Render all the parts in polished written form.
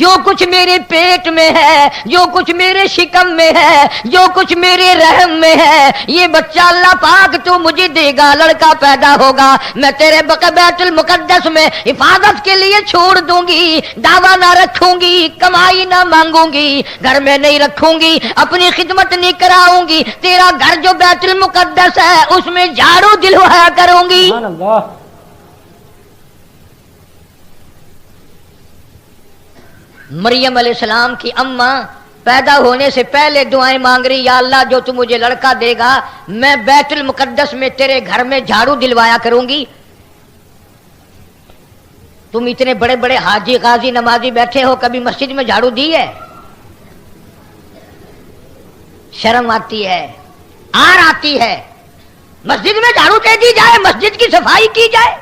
جو کچھ میرے پیٹ میں ہے، جو کچھ میرے شکم میں ہے، جو کچھ میرے رحم میں ہے، یہ بچہ اللہ پاک تو مجھے دے گا، لڑکا پیدا ہوگا، میں تیرے بیت المقدس میں حفاظت کے لیے چھوڑ دوں گی، دعویٰ نہ رکھوں گی، کمائی نہ مانگوں گی، گھر میں نہیں رکھوں گی، اپنی خدمت نہیں کراؤں گی، تیرا گھر جو بیت المقدس ہے اس میں جھاڑو دلوایا کروں گی۔ سبحان اللہ۔ مریم علیہ السلام کی اماں پیدا ہونے سے پہلے دعائیں مانگ رہی، یا اللہ جو تو مجھے لڑکا دے گا میں بیت المقدس میں تیرے گھر میں جھاڑو دلوایا کروں گی۔ تم اتنے بڑے بڑے حاجی غازی نمازی بیٹھے ہو، کبھی مسجد میں جھاڑو دی ہے؟ شرم آتی ہے، آر آتی ہے۔ مسجد میں جھاڑو دے دی جائے، مسجد کی صفائی کی جائے،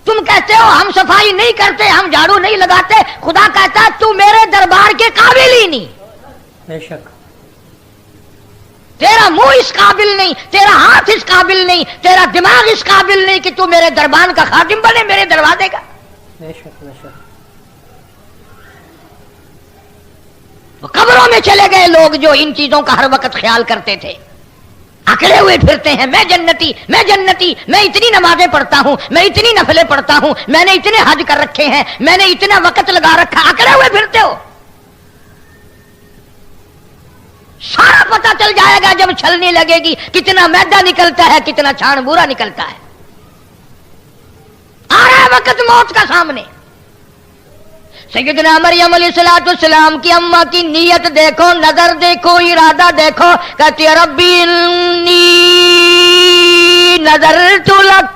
تم کہتے ہو ہم صفائی نہیں کرتے، ہم جھاڑو نہیں لگاتے، خدا کہتا ہے تو میرے دربار کے قابل ہی نہیں، بے شک۔ تیرا منہ اس قابل نہیں، تیرا ہاتھ اس قابل نہیں، تیرا دماغ اس قابل نہیں کہ تو میرے دربان کا خادم بنے، میرے دروازے کا۔ بے شک بے شک۔ قبروں میں چلے گئے لوگ جو ان چیزوں کا ہر وقت خیال کرتے تھے، اکڑے ہوئے پھرتے ہیں، میں جنتی، میں جنتی، میں اتنی نمازیں پڑھتا ہوں، میں اتنی نفلیں پڑھتا ہوں، میں نے اتنے حج کر رکھے ہیں، میں نے اتنا وقت لگا رکھا، اکڑے ہوئے پھرتے ہو۔ سارا پتہ چل جائے گا جب چھلنی لگے گی، کتنا میدا نکلتا ہے، کتنا چھان بورا نکلتا ہے۔ آ رہا ہے وقت موت کا سامنے۔ سیدنا مریم علیہ السلام کی اماں کی نیت دیکھو، نظر دیکھو، ارادہ دیکھو، کہتی ہے ربی انی نذرت لک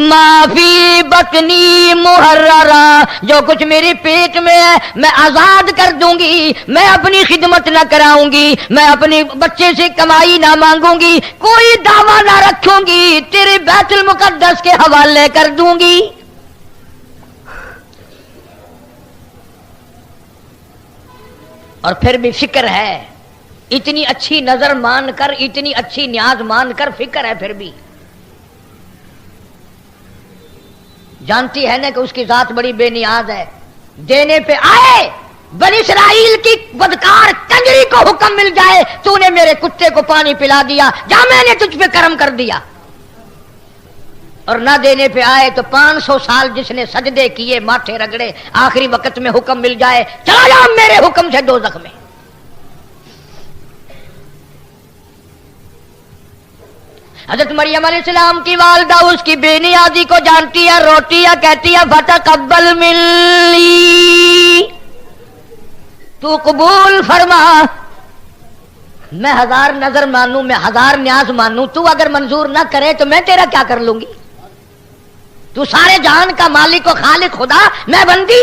ما فی بطنی محررا، جو کچھ میرے پیٹ میں ہے میں آزاد کر دوں گی، میں اپنی خدمت نہ کراؤں گی، میں اپنے بچے سے کمائی نہ مانگوں گی، کوئی دعویٰ نہ رکھوں گی، تیرے بیت المقدس کے حوالے کر دوں گی۔ اور پھر بھی فکر ہے، اتنی اچھی نظر مان کر، اتنی اچھی نیاز مان کر فکر ہے، پھر بھی جانتی ہے نا کہ اس کی ذات بڑی بے نیاز ہے، دینے پہ آئے۔ بنی اسرائیل کی بدکار کنجری کو حکم مل جائے تو نے میرے کتے کو پانی پلا دیا، جا میں نے تجھ پہ کرم کر دیا، اور نہ دینے پہ آئے تو 500 سال جس نے سجدے کیے، ماتھے رگڑے، آخری وقت میں حکم مل جائے چلا جا میرے حکم سے دوزخ میں۔ حضرت مریم علیہ السلام کی والدہ اس کی بے نیازی کو جانتی ہے، روتی ہے، کہتی ہے فتقبل منی، تو قبول فرما، میں 1000 نظر مانوں، میں 1000 نیاز مانوں، تو اگر منظور نہ کرے تو میں تیرا کیا کر لوں گی؟ تو سارے جہان کا مالک و خالق خدا، میں بندی۔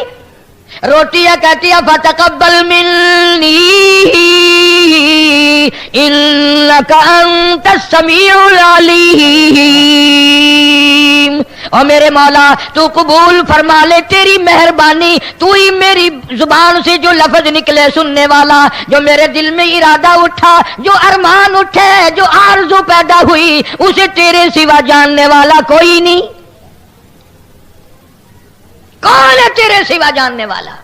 روتی ہے، کہتی ہے فتقبل منی انک انت السمیع العلیم، اور میرے مولا تو قبول فرما لے، تیری مہربانی، تو ہی میری زبان سے جو لفظ نکلے سننے والا، جو میرے دل میں ارادہ اٹھا، جو ارمان اٹھے، جو آرزو پیدا ہوئی، اسے تیرے سوا جاننے والا کوئی نہیں۔ کون ہے تیرے سوا جاننے والا؟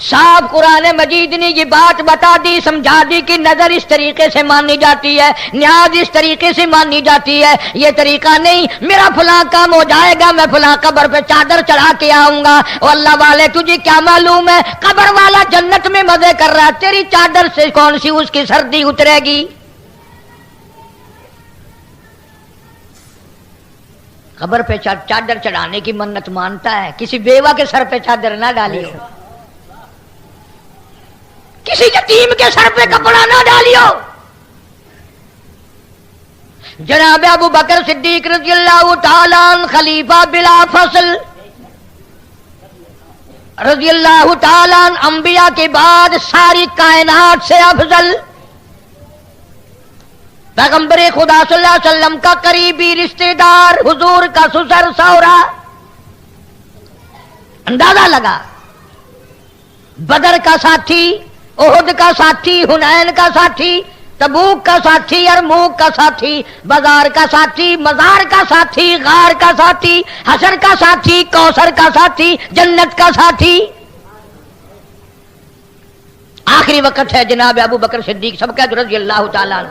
صاحب قرآن مجید نے یہ بات بتا دی، سمجھا دی کہ نظر اس طریقے سے مانی جاتی ہے، نیاز اس طریقے سے مانی جاتی ہے، یہ طریقہ نہیں میرا فلاں کام ہو جائے گا میں فلاں قبر پہ چادر چڑھا کے آؤں گا۔ اور اللہ والے تجھے کیا معلوم ہے، قبر والا جنت میں مزے کر رہا ہے، تیری چادر سے کون سی اس کی سردی اترے گی؟ قبر پہ چادر چڑھانے کی منت مانتا ہے، کسی بیوہ کے سر پہ چادر نہ ڈالیو، کسی یتیم کے سر پہ کپڑا نہ ڈالیو۔ جناب ابو بکر صدیق رضی اللہ تعالیٰ عنہ خلیفہ بلا فصل رضی اللہ تعالیٰ عنہ، انبیاء کے بعد ساری کائنات سے افضل، پیغمبر خدا صلی اللہ علیہ وسلم کا قریبی رشتہ دار، حضور کا سسر سورا۔ اندازہ لگا، بدر کا ساتھی، احد کا ساتھی، حنین کا ساتھی، تبوک کا ساتھی، یرموک کا ساتھی، بازار کا ساتھی، مزار کا ساتھی، غار کا ساتھی، حشر کا ساتھی، کوثر کا ساتھی، جنت کا ساتھی۔ آخری وقت ہے جناب ابو بکر صدیق سبقت رضی اللہ تعالیٰ عنہ۔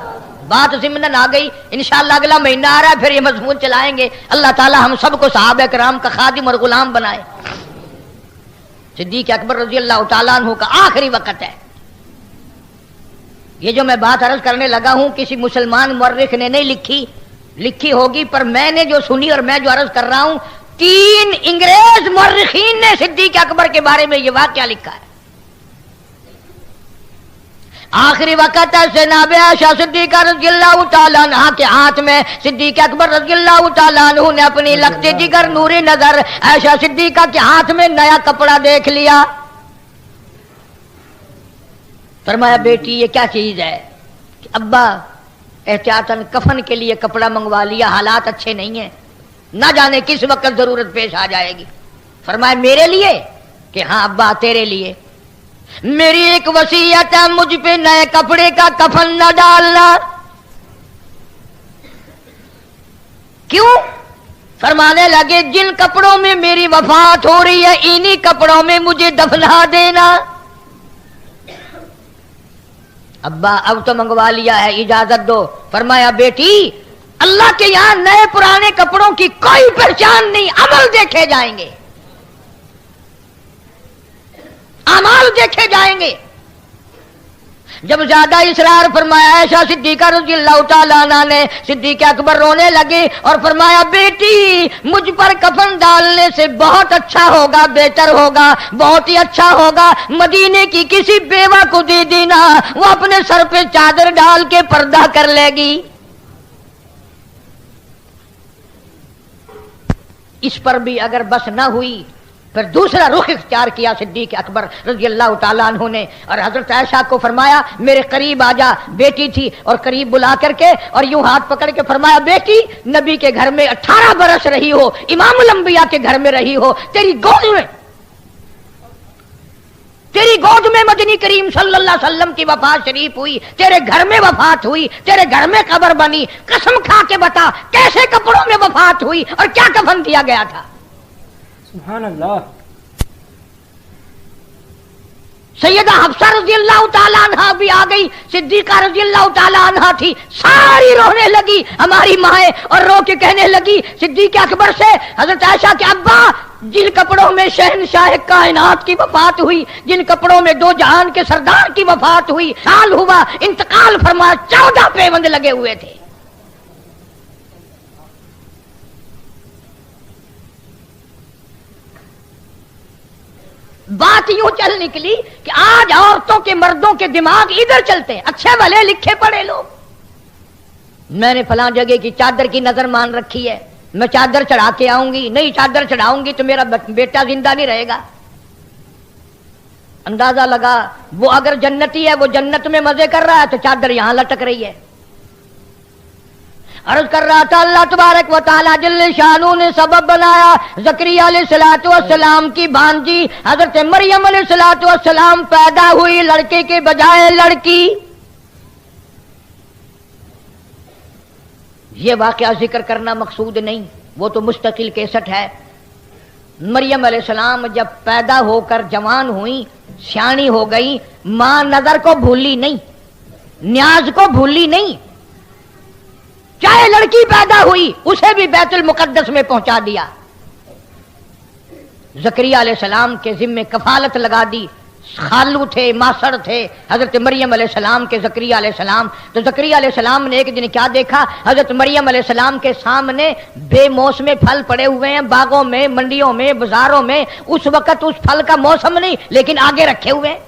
بات ضمن آ گئی، انشاءاللہ اگلا مہینہ آ رہا ہے، پھر یہ مضمون چلائیں گے۔ اللہ تعالیٰ ہم سب کو صحابہ کرام کا خادم اور غلام بنائے۔ صدیق اکبر رضی اللہ تعالیٰ عنہ کا آخری وقت ہے۔ یہ جو میں بات عرض کرنے لگا ہوں کسی مسلمان مورخ نے نہیں لکھی ہوگی، پر میں نے جو سنی اور میں جو عرض کر رہا ہوں، 3 انگریز مورخین نے صدیق اکبر کے بارے میں یہ واقعہ لکھا ہے۔ آخری وقت ہے جناب عائشہ صدیقہ رضی اللہ تعالیٰ عنہ کے ہاتھ میں، صدیق اکبر رضی اللہ تعالیٰ عنہ نے اپنی لخت جگر نوری نظر عائشہ صدیقہ کے ہاتھ میں نیا کپڑا دیکھ لیا۔ فرمایا بیٹی یہ کیا چیز ہے؟ ابا احتیاطاً کفن کے لیے کپڑا منگوا لیا، حالات اچھے نہیں ہیں، نہ جانے کس وقت ضرورت پیش آ جائے گی۔ فرمایا میرے لیے؟ کہ ہاں ابا تیرے لیے، میری ایک وصیت ہے، مجھ پہ نئے کپڑے کا کفن نہ ڈالنا۔ کیوں؟ فرمانے لگے جن کپڑوں میں میری وفات ہو رہی ہے انہی کپڑوں میں مجھے دفنا دینا۔ ابا اب تو منگوا لیا ہے، اجازت دو۔ فرمایا بیٹی اللہ کے یہاں نئے پرانے کپڑوں کی کوئی پہچان نہیں، عمل دیکھے جائیں گے، اعمال دیکھے جائیں گے۔ جب زیادہ اصرار فرمایا عائشہ صدیقہ رضی اللہ تعالیٰ عنہ نے، صدیق اکبر رونے لگے اور فرمایا بیٹی مجھ پر کفن ڈالنے سے بہت اچھا ہوگا، بہتر ہوگا، بہت ہی اچھا ہوگا مدینے کی کسی بیوہ کو دے دینا، وہ اپنے سر پہ چادر ڈال کے پردہ کر لے گی۔ اس پر بھی اگر بس نہ ہوئی پھر دوسرا رخ اختیار کیا صدیق اکبر رضی اللہ تعالیٰ عنہ نے، اور حضرت عائشہ کو فرمایا میرے قریب آ جا، بیٹی تھی، اور قریب بلا کر کے اور یوں ہاتھ پکڑ کے فرمایا بیٹی نبی کے گھر میں 18 برس رہی ہو، امام الانبیاء کے گھر میں رہی ہو، تیری گود میں مدنی کریم صلی اللہ علیہ وسلم کی وفات شریف ہوئی، تیرے گھر میں وفات ہوئی، تیرے گھر میں قبر بنی، قسم کھا کے بتا کیسے کپڑوں میں وفات ہوئی اور کیا کفن دیا گیا تھا؟ سبحان اللہ۔ سیدہ حفصہ رضی اللہ تعالیٰ عنہ بھی آ گئی، صدیقہ رضی اللہ تعالیٰ عنہ تھی، ساری رونے لگی ہماری مائیں، اور رو کے کہنے لگی صدیق اکبر سے حضرت عائشہ کے ابا جن کپڑوں میں شہنشاہ کائنات کی وفات ہوئی، جن کپڑوں میں دو جہان کے سردار کی وفات ہوئی، سال ہوا انتقال فرمایا، 14 پیوند لگے ہوئے تھے۔ بات یوں چل نکلی کہ آج عورتوں کے مردوں کے دماغ ادھر چلتے ہیں، اچھے بھلے لکھے پڑھے لوگ، میں نے فلاں جگہ کی چادر کی نظر مان رکھی ہے، میں چادر چڑھا کے آؤں گی، نہیں چادر چڑھاؤں گی تو میرا بیٹا زندہ نہیں رہے گا۔ اندازہ لگا وہ اگر جنتی ہے، وہ جنت میں مزے کر رہا ہے تو چادر یہاں لٹک رہی ہے۔ عرض کر رہا تھا اللہ تبارک و تعالیٰ جل شانہ نے سبب بنایا، زکریا علیہ السلام کی بھانجی حضرت مریم علیہ السلام پیدا ہوئی لڑکے کے بجائے لڑکی۔ یہ واقعہ ذکر کرنا مقصود نہیں، وہ تو مستقل کیسٹ ہے۔ مریم علیہ السلام جب پیدا ہو کر جوان ہوئی، سیانی ہو گئی، ماں نظر کو بھولی نہیں، نیاز کو بھولی نہیں، چاہے لڑکی پیدا ہوئی اسے بھی بیت المقدس میں پہنچا دیا۔ زکریا علیہ السلام کے ذمے کفالت لگا دی، خالو تھے، ماسڑ تھے حضرت مریم علیہ السلام کے زکریا علیہ السلام۔ تو زکریا علیہ السلام نے ایک دن کیا دیکھا، حضرت مریم علیہ السلام کے سامنے بے موسم پھل پڑے ہوئے ہیں، باغوں میں، منڈیوں میں، بازاروں میں، اس وقت اس پھل کا موسم نہیں لیکن آگے رکھے ہوئے ہیں۔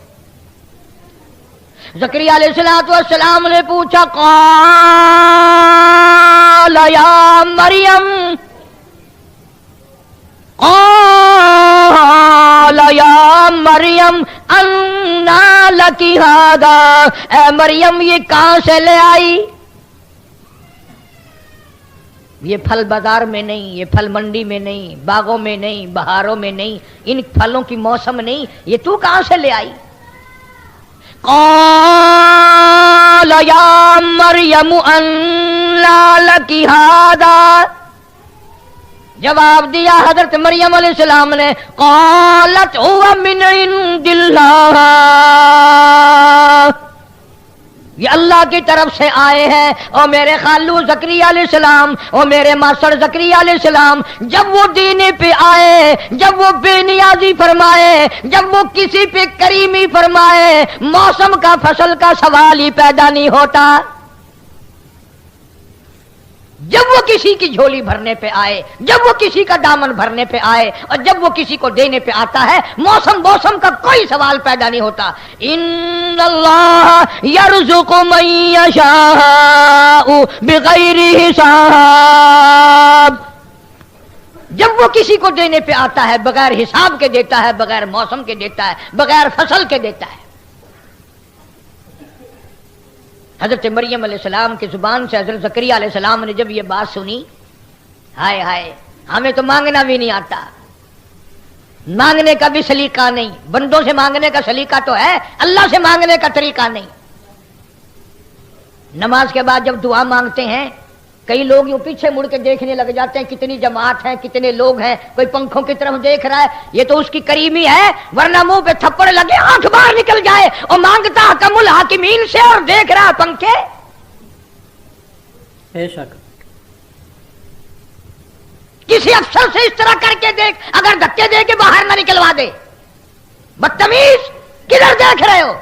زکریا علیہ السلام نے پوچھا قال یا مریم، قال یا مریم انا لکی ھذا، اے مریم یہ کہاں سے لے آئی؟ یہ پھل بازار میں نہیں، یہ پھل منڈی میں نہیں، باغوں میں نہیں، بہاروں میں نہیں، ان پھلوں کی موسم نہیں، یہ تو کہاں سے لے آئی؟ قال قال یا مریم انّا لکی ھذا، جواب دیا حضرت مریم علیہ السلام نے، قالت هو من عند اللہ، یہ اللہ کی طرف سے آئے ہیں۔ اور میرے خالو زکریا علیہ السلام اور میرے ماسڑ زکریا علیہ السلام جب وہ دینے پہ آئے، جب وہ بے نیازی فرمائے، جب وہ کسی پہ کریمی فرمائے، موسم کا فصل کا سوال ہی پیدا نہیں ہوتا۔ جب وہ کسی کی جھولی بھرنے پہ آئے، جب وہ کسی کا دامن بھرنے پہ آئے، اور جب وہ کسی کو دینے پہ آتا ہے، موسم کا کوئی سوال پیدا نہیں ہوتا۔ ان اللہ یرزق من یشاء بغیر حساب، جب وہ کسی کو دینے پہ آتا ہے بغیر حساب کے دیتا ہے، بغیر موسم کے دیتا ہے، بغیر فصل کے دیتا ہے۔ حضرت مریم علیہ السلام کی زبان سے حضرت زکریا علیہ السلام نے جب یہ بات سنی، ہائے ہائے، ہمیں تو مانگنا بھی نہیں آتا، مانگنے کا بھی سلیقہ نہیں، بندوں سے مانگنے کا سلیقہ تو ہے، اللہ سے مانگنے کا طریقہ نہیں۔ نماز کے بعد جب دعا مانگتے ہیں، کئی لوگ یوں پیچھے مڑ کے دیکھنے لگ جاتے ہیں کتنی جماعت ہے، کتنے لوگ ہیں، کوئی پنکھوں کی طرف دیکھ رہا ہے، یہ تو اس کی کریمی ہے، ورنہ منہ پہ تھپڑ لگے آنکھ باہر نکل جائے، اور مانگتا حکم الحاکمین سے اور دیکھ رہا پنکھے۔ بے شک کسی افسر سے اس طرح کر کے دیکھ، اگر دھکے دے کے باہر نہ نکلوا دے، بدتمیز کدھر دیکھ رہے ہو؟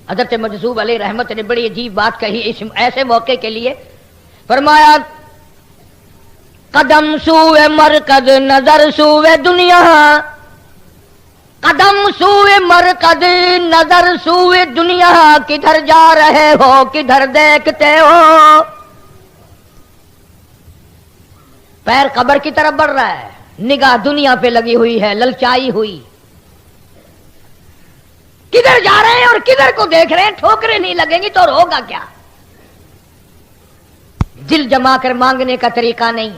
حضرت مجذوب علیہ رحمت نے بڑی عجیب بات کہی اس ایسے موقع کے لیے، فرمایا قدم سوئے مرکز نظر سوئے دنیا، قدم سوئے مرکز نظر سوئے دنیا، کدھر جا رہے ہو کدھر دیکھتے ہو؟ پیر قبر کی طرف بڑھ رہا ہے، نگاہ دنیا پہ لگی ہوئی ہے، للچائی ہوئی، کدھر جا رہے ہیں اور کدھر کو دیکھ رہے ہیں؟ ٹھوکریں نہیں لگیں گی تو اور ہوگا کیا؟ دل جما کر مانگنے کا طریقہ نہیں،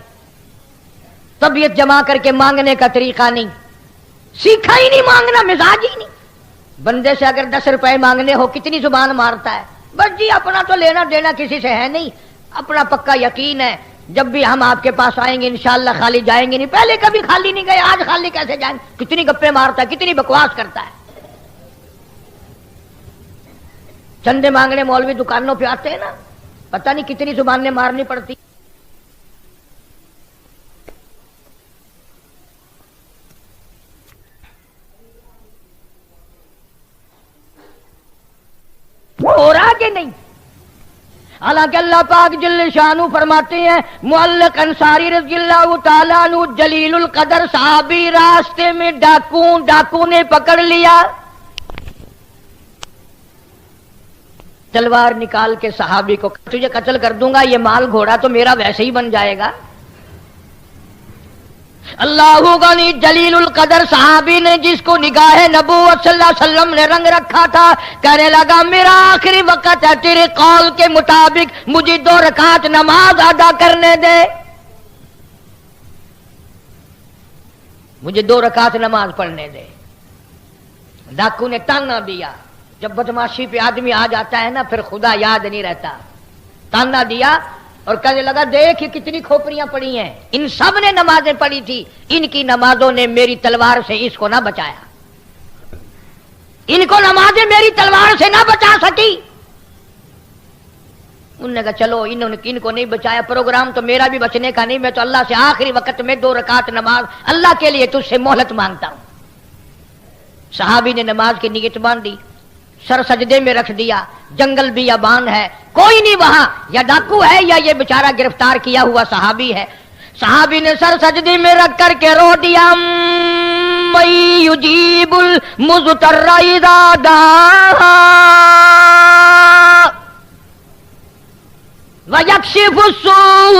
طبیعت جما کر کے مانگنے کا طریقہ نہیں، سیکھا ہی نہیں مانگنا، مزاج ہی نہیں۔ بندے سے اگر 10 روپے مانگنے ہو کتنی زبان مارتا ہے، بس جی اپنا تو لینا دینا کسی سے ہے نہیں، اپنا پکا یقین ہے جب بھی ہم آپ کے پاس آئیں گے انشاءاللہ خالی جائیں گے نہیں، پہلے کبھی خالی نہیں گئے، آج خالی کیسے جائیں؟ کتنی گپے مارتا ہے، کتنی بکواس کرتا ہے۔ چندے مانگنے مولوی دکانوں پہ آتے ہیں نا، پتہ نہیں کتنی زبانیں مارنی پڑتی۔ ہو رہا کہ نہیں؟ حالانکہ اللہ پاک جل شانہ فرماتے ہیں، معلق انصاری رضی اللہ تعالیٰ عنہ جلیل القدر صحابی، راستے میں ڈاکو نے پکڑ لیا، تلوار نکال کے صحابی کو، تجھے قتل کر دوں گا، یہ مال گھوڑا تو میرا ویسے ہی بن جائے گا۔ اللہ غنی جلیل القدر صحابی نے جس کو نگاہ نبوت صلی اللہ علیہ وسلم نے رنگ رکھا تھا، کہنے لگا میرا آخری وقت ہے، تیرے قول کے مطابق مجھے 2 رکعت نماز ادا کرنے دے، مجھے 2 رکعت نماز پڑھنے دے۔ ڈاکو نے تانا دیا، جب بدماشی پہ آدمی آ جاتا ہے نا پھر خدا یاد نہیں رہتا، تانا دیا اور کہنے لگا دیکھ یہ کتنی کھوپڑیاں پڑی ہیں، ان سب نے نمازیں پڑھی تھی، ان کی نمازوں نے میری تلوار سے اس کو نہ بچایا، ان کو نمازیں میری تلوار سے نہ بچا سکی۔ انہوں نے کہا چلو ان کو نہیں بچایا، پروگرام تو میرا بھی بچنے کا نہیں، میں تو اللہ سے آخری وقت میں 2 رکعت نماز اللہ کے لیے تجھ سے مہلت مانگتا ہوں۔ صحابی نے نماز کی نیت باندھی، سر سجدے میں رکھ دیا، جنگل بیابان ہے، کوئی نہیں وہاں، یا ڈاکو ہے یا یہ بیچارہ گرفتار کیا ہوا صحابی ہے۔ صحابی نے سر سجدے میں رکھ کر کے رو دیا، من یجیب المضطر اذا دعا ویکشف السوء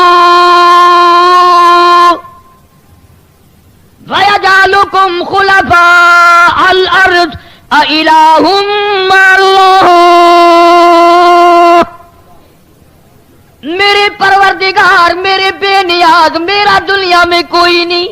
ویجعلکم خلفاء الارض اِلَٰهٌ مَّعَ اللَّهِ، میرے پروردگار میرے بے نیاز، میرا دنیا میں کوئی نہیں،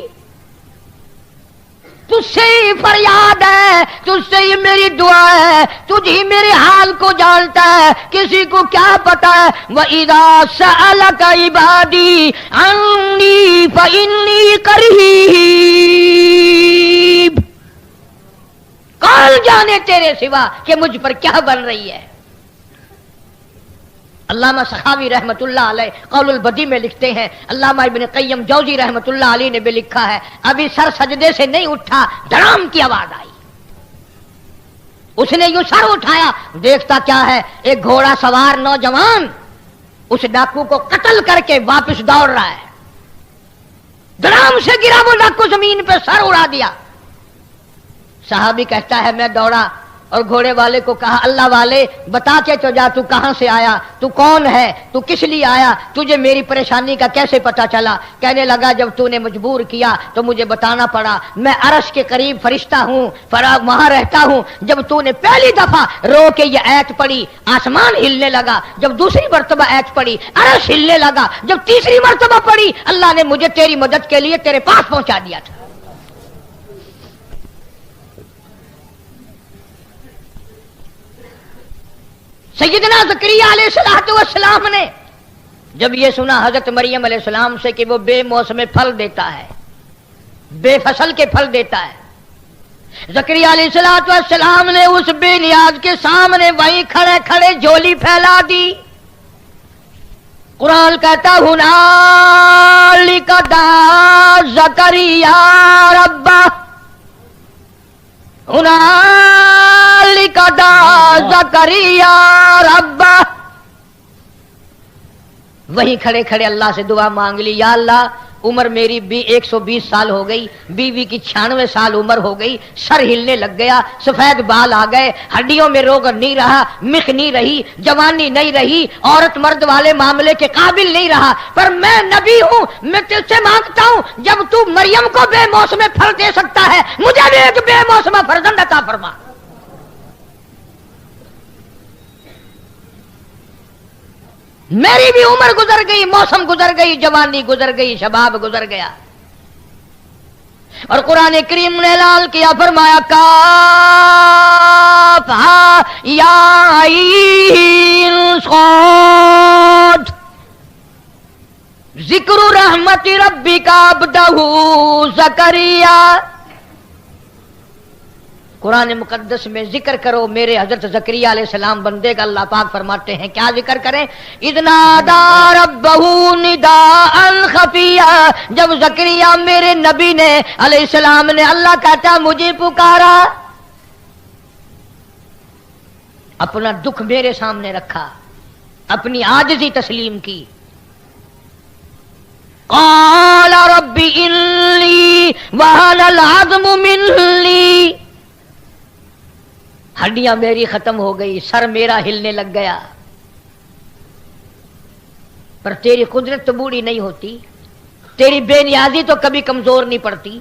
تجھ سے ہی فریاد ہے، تجھ سے ہی یہ میری دعا ہے، تجھ ہی میرے حال کو جانتا ہے، کسی کو کیا پتا ہے۔ وَإِذَا سَأَلَكَ عِبَادِي عَنِّي فَإِنِّي قَرِيبٌ، کون جانے تیرے سوا کہ مجھ پر کیا بن رہی ہے۔ علامہ سخاوی رحمت اللہ علیہ قول البدی میں لکھتے ہیں، علامہ ابن قیم جوزی رحمت اللہ علیہ نے بھی لکھا ہے، ابھی سر سجدے سے نہیں اٹھا، دھڑام کی آواز آئی، اس نے یوں سر اٹھایا، دیکھتا کیا ہے، ایک گھوڑا سوار نوجوان اس ڈاکو کو قتل کر کے واپس دوڑ رہا ہے۔ دھڑام سے گرا وہ ڈاکو، زمین پہ سر اڑا دیا۔ صحابی کہتا ہے میں دوڑا اور گھوڑے والے کو کہا اللہ والے بتا کے تو جا، تو کہاں سے آیا، تو کون ہے، تو کس لیے آیا، تجھے میری پریشانی کا کیسے پتا چلا؟ کہنے لگا جب تو نے مجبور کیا تو مجھے بتانا پڑا، میں عرش کے قریب فرشتہ ہوں، وہاں رہتا ہوں۔ جب تو نے پہلی دفعہ رو کے یہ آیت پڑھی، آسمان ہلنے لگا، جب دوسری مرتبہ آیت پڑھی عرش ہلنے لگا، جب تیسری مرتبہ پڑھی اللہ نے مجھے تیری مدد کے لیے تیرے پاس پہنچا دیا تھا۔ سیدنا زکریا علیہ السلام نے جب یہ سنا حضرت مریم علیہ السلام سے کہ وہ بے موسم پھل دیتا ہے، بے فصل کے پھل دیتا ہے، زکریا علیہ السلام نے اس بے نیاز کے سامنے وہیں کھڑے کھڑے جھولی پھیلا دی۔ قرآن کہتا ہنالک دعا زکریا ربہ، ہنالک دعا زکریا ربہ، وہیں کھڑے کھڑے اللہ سے دعا مانگ لی، یا اللہ عمر میری 120 سال ہو گئی، بیوی کی 96 سال عمر ہو گئی، سر ہلنے لگ گیا، سفید بال آ گئے، ہڈیوں میں روگ نہیں رہا، مخ نہیں رہی، جوانی نہیں رہی، عورت مرد والے معاملے کے قابل نہیں رہا، پر میں نبی ہوں، میں تجھ سے مانگتا ہوں جب تو مریم کو بے موسم پھل دے سکتا ہے مجھے بھی ایک بے موسم فرزند عطا فرما۔ میری بھی عمر گزر گئی، موسم گزر گئی، جوانی گزر گئی، شباب گزر گیا۔ اور قرآن کریم نے اعلان کیا، فرمایا کافہا یا عین صاد ذکر رحمت ربک عبدہ زکریا۔ قرآن مقدس میں ذکر کرو میرے حضرت زکریا علیہ السلام بندے کا، اللہ پاک فرماتے ہیں کیا ذکر کریں؟ اذ نادى ربه نداء خفیا، جب زکریا میرے نبی نے علیہ السلام نے اللہ کہتا مجھے پکارا، اپنا دکھ میرے سامنے رکھا، اپنی عاجزی تسلیم کی۔ قال رب انی وهن العظم مني، ہڈیاں میری ختم ہو گئی، سر میرا ہلنے لگ گیا، پر تیری قدرت تو بوڑھی نہیں ہوتی، تیری بے نیازی تو کبھی کمزور نہیں پڑتی،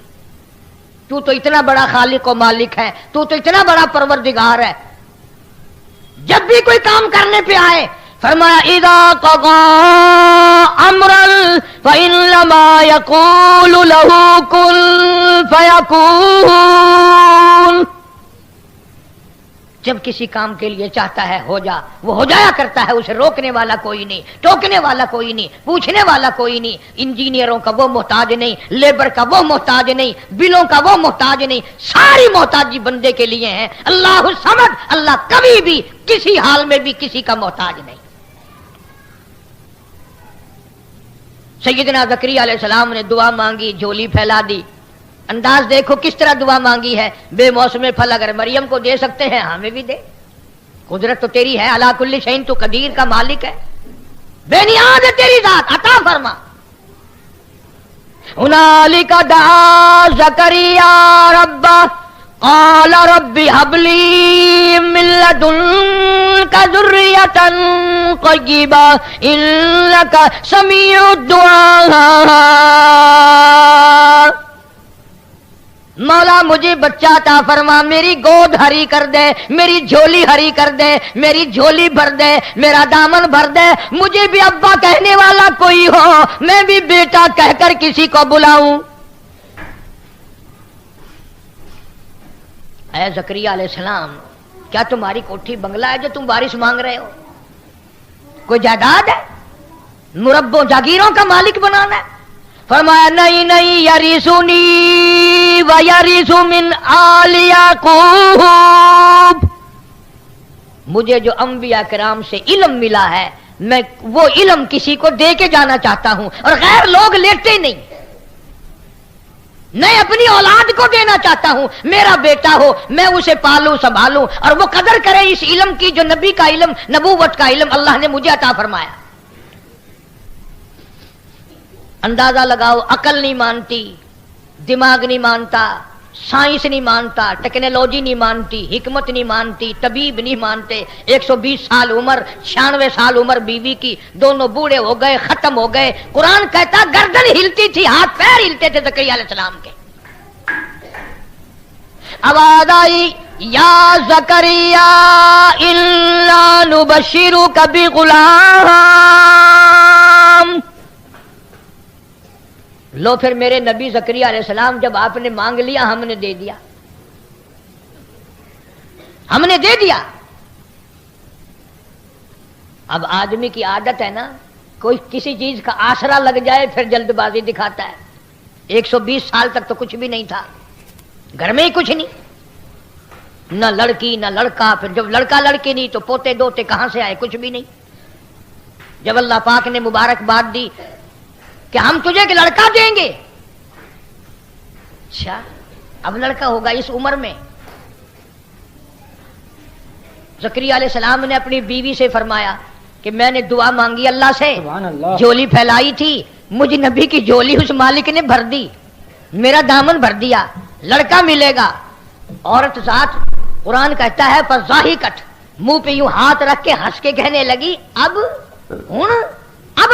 تو اتنا بڑا خالق و مالک ہے، تو اتنا بڑا پروردگار ہے۔ جب بھی کوئی کام کرنے پہ آئے فرمایا اذا قضى امرا فانما يقول له كن فيكون، جب کسی کام کے لیے چاہتا ہے ہو جا، وہ ہو جایا کرتا ہے، اسے روکنے والا کوئی نہیں، ٹوکنے والا کوئی نہیں، پوچھنے والا کوئی نہیں، انجینئروں کا وہ محتاج نہیں، لیبر کا وہ محتاج نہیں، بلوں کا وہ محتاج نہیں، ساری محتاجی بندے کے لیے ہیں۔ اللہ الصمد، اللہ کبھی بھی کسی حال میں بھی کسی کا محتاج نہیں۔ سیدنا زکریا علیہ السلام نے دعا مانگی، جھولی پھیلا دی۔ انداز دیکھو کس طرح دعا مانگی ہے، بے موسم پھل اگر مریم کو دے سکتے ہیں ہمیں بھی دے، قدرت تو تیری ہے، علی کل شیء تو قدیر کا مالک ہے، بے نیاز ہے تیری ذات، عطا فرما۔ ہنالک دعا زکریا ربہ قال رب هب لي من لدنك ذرية طيبة إنك سميع الدعاء، مولا مجھے بچہ عطا فرما، میری گود ہری کر دے، میری جھولی ہری کر دے، میری جھولی بھر دے، میرا دامن بھر دے، مجھے بھی ابا کہنے والا کوئی ہو، میں بھی بیٹا کہہ کر کسی کو بلاؤں۔ اے زکریا علیہ السلام کیا تمہاری کوٹھی بنگلہ ہے جو تم بارش مانگ رہے ہو؟ کوئی جائیداد ہے؟ مربوں جاگیروں کا مالک بنانا ہے؟ فرمایا نہیں نہیں، یریثنی و یریث من آل یعقوب، مجھے جو انبیاء کرام سے علم ملا ہے میں وہ علم کسی کو دے کے جانا چاہتا ہوں، اور غیر لوگ لیتے نہیں، میں اپنی اولاد کو دینا چاہتا ہوں، میرا بیٹا ہو میں اسے پالوں سنبھالوں اور وہ قدر کرے اس علم کی جو نبی کا علم، نبوت کا علم اللہ نے مجھے عطا فرمایا۔ اندازہ لگاؤ، عقل نہیں مانتی، دماغ نہیں مانتا، سائنس نہیں مانتا، ٹیکنالوجی نہیں مانتی، حکمت نہیں مانتی، طبیب نہیں مانتے، 120 سال عمر، 96 سال عمر بیوی کی، دونوں بوڑھے ہو گئے، ختم ہو گئے۔ قرآن کہتا گردن ہلتی تھی، ہاتھ پیر ہلتے تھے زکریا علیہ السلام کے۔ آواز آئی یا زکریا انا نبشرک بغلام، لو پھر میرے نبی زکریا علیہ السلام جب آپ نے مانگ لیا ہم نے دے دیا، ہم نے دے دیا۔ اب آدمی کی عادت ہے نا، کوئی کسی چیز کا آسرا لگ جائے پھر جلد بازی دکھاتا ہے۔ 120 سال تک تو کچھ بھی نہیں تھا، گھر میں ہی کچھ نہیں، نہ لڑکی نہ لڑکا، پھر جب لڑکا لڑکی نہیں تو پوتے دوتے کہاں سے آئے؟ کچھ بھی نہیں۔ جب اللہ پاک نے مبارکباد دی کہ ہم تجھے ایک لڑکا دیں گے، اچھا اب لڑکا ہوگا اس عمر میں؟ زکریا علیہ السلام نے اپنی بیوی سے فرمایا کہ میں نے دعا مانگی اللہ سے، سبحان اللہ۔ جھولی پھیلائی تھی، مجھ نبی کی جھولی اس مالک نے بھر دی، میرا دامن بھر دیا، لڑکا ملے گا۔ عورت ذات قرآن کہتا ہے فضاحکت، منہ پہ یوں ہاتھ رکھ کے ہنس کے کہنے لگی اب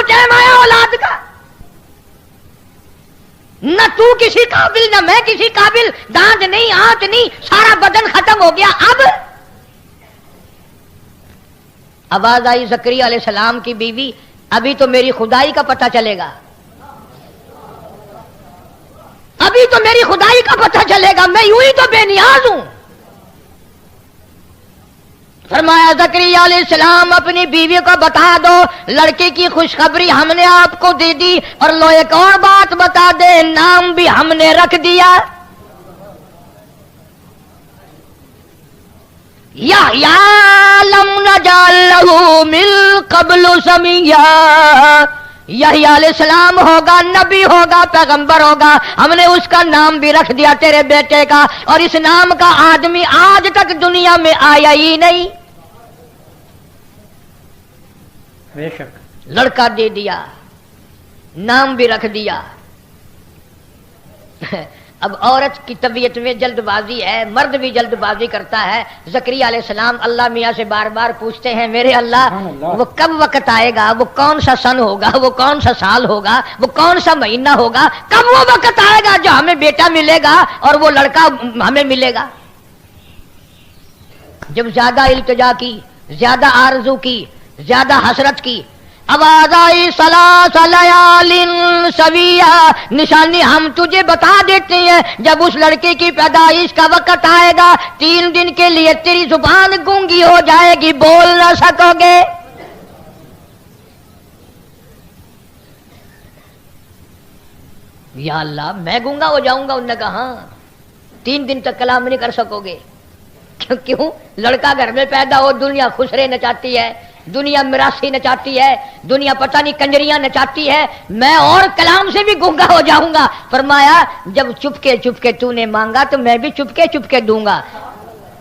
ٹائم آیا اولاد کا، نہ تو کسی قابل نہ میں کسی قابل، دانت نہیں ہاتھ نہیں، سارا بدن ختم ہو گیا۔ اب آواز آئی زکریا علیہ السلام کی بیوی ابھی تو میری خدائی کا پتہ چلے گا، ابھی تو میری خدائی کا پتہ چلے گا، میں یوں ہی تو بے نیاز ہوں۔ فرمایا زکریا علیہ السلام اپنی بیوی کو بتا دو لڑکے کی خوشخبری ہم نے آپ کو دے دی، اور لو ایک اور بات بتا دے نام بھی ہم نے رکھ دیا یحییٰ لم نجعل لہ من قبل سمیہ، یحییٰ علیہ السلام ہوگا، نبی ہوگا، پیغمبر ہوگا، ہم نے اس کا نام بھی رکھ دیا تیرے بیٹے کا، اور اس نام کا آدمی آج تک دنیا میں آیا ہی نہیں۔ بے شک لڑکا دے دیا، نام بھی رکھ دیا۔ اب عورت کی طبیعت میں جلد بازی ہے، مرد بھی جلد بازی کرتا ہے۔ زکریا علیہ السلام اللہ میاں سے بار بار پوچھتے ہیں میرے اللہ وہ کب وقت آئے گا، وہ کون سا سن ہوگا، وہ کون سا سال ہوگا، وہ کون سا مہینہ ہوگا، کب وہ وقت آئے گا جو ہمیں بیٹا ملے گا اور وہ لڑکا ہمیں ملے گا۔ جب زیادہ التجا کی، زیادہ آرزو کی، زیادہ حسرت کی، آواز آئی ثلاث لیال سویہ، نشانی ہم تجھے بتا دیتے ہیں جب اس لڑکے کی پیدائش کا وقت آئے گا 3 دن کے لیے تیری زبان گونگی ہو جائے گی، بول نہ سکو گے۔ یا اللہ میں گونگا ہو جاؤں گا؟ انہوں نے کہا ہاں 3 دن تک کلام نہیں کر سکو گے۔ کیوں؟ لڑکا گھر میں پیدا ہو، دنیا خسرے نچاتی ہے، دنیا مراسی نچاتی ہے، دنیا پتہ نہیں کنجریاں نچاتی ہے، میں اور کلام سے بھی گونگا ہو جاؤں گا۔ فرمایا جب چپکے چپکے تو نے مانگا تو میں بھی چپکے چپکے دوں گا،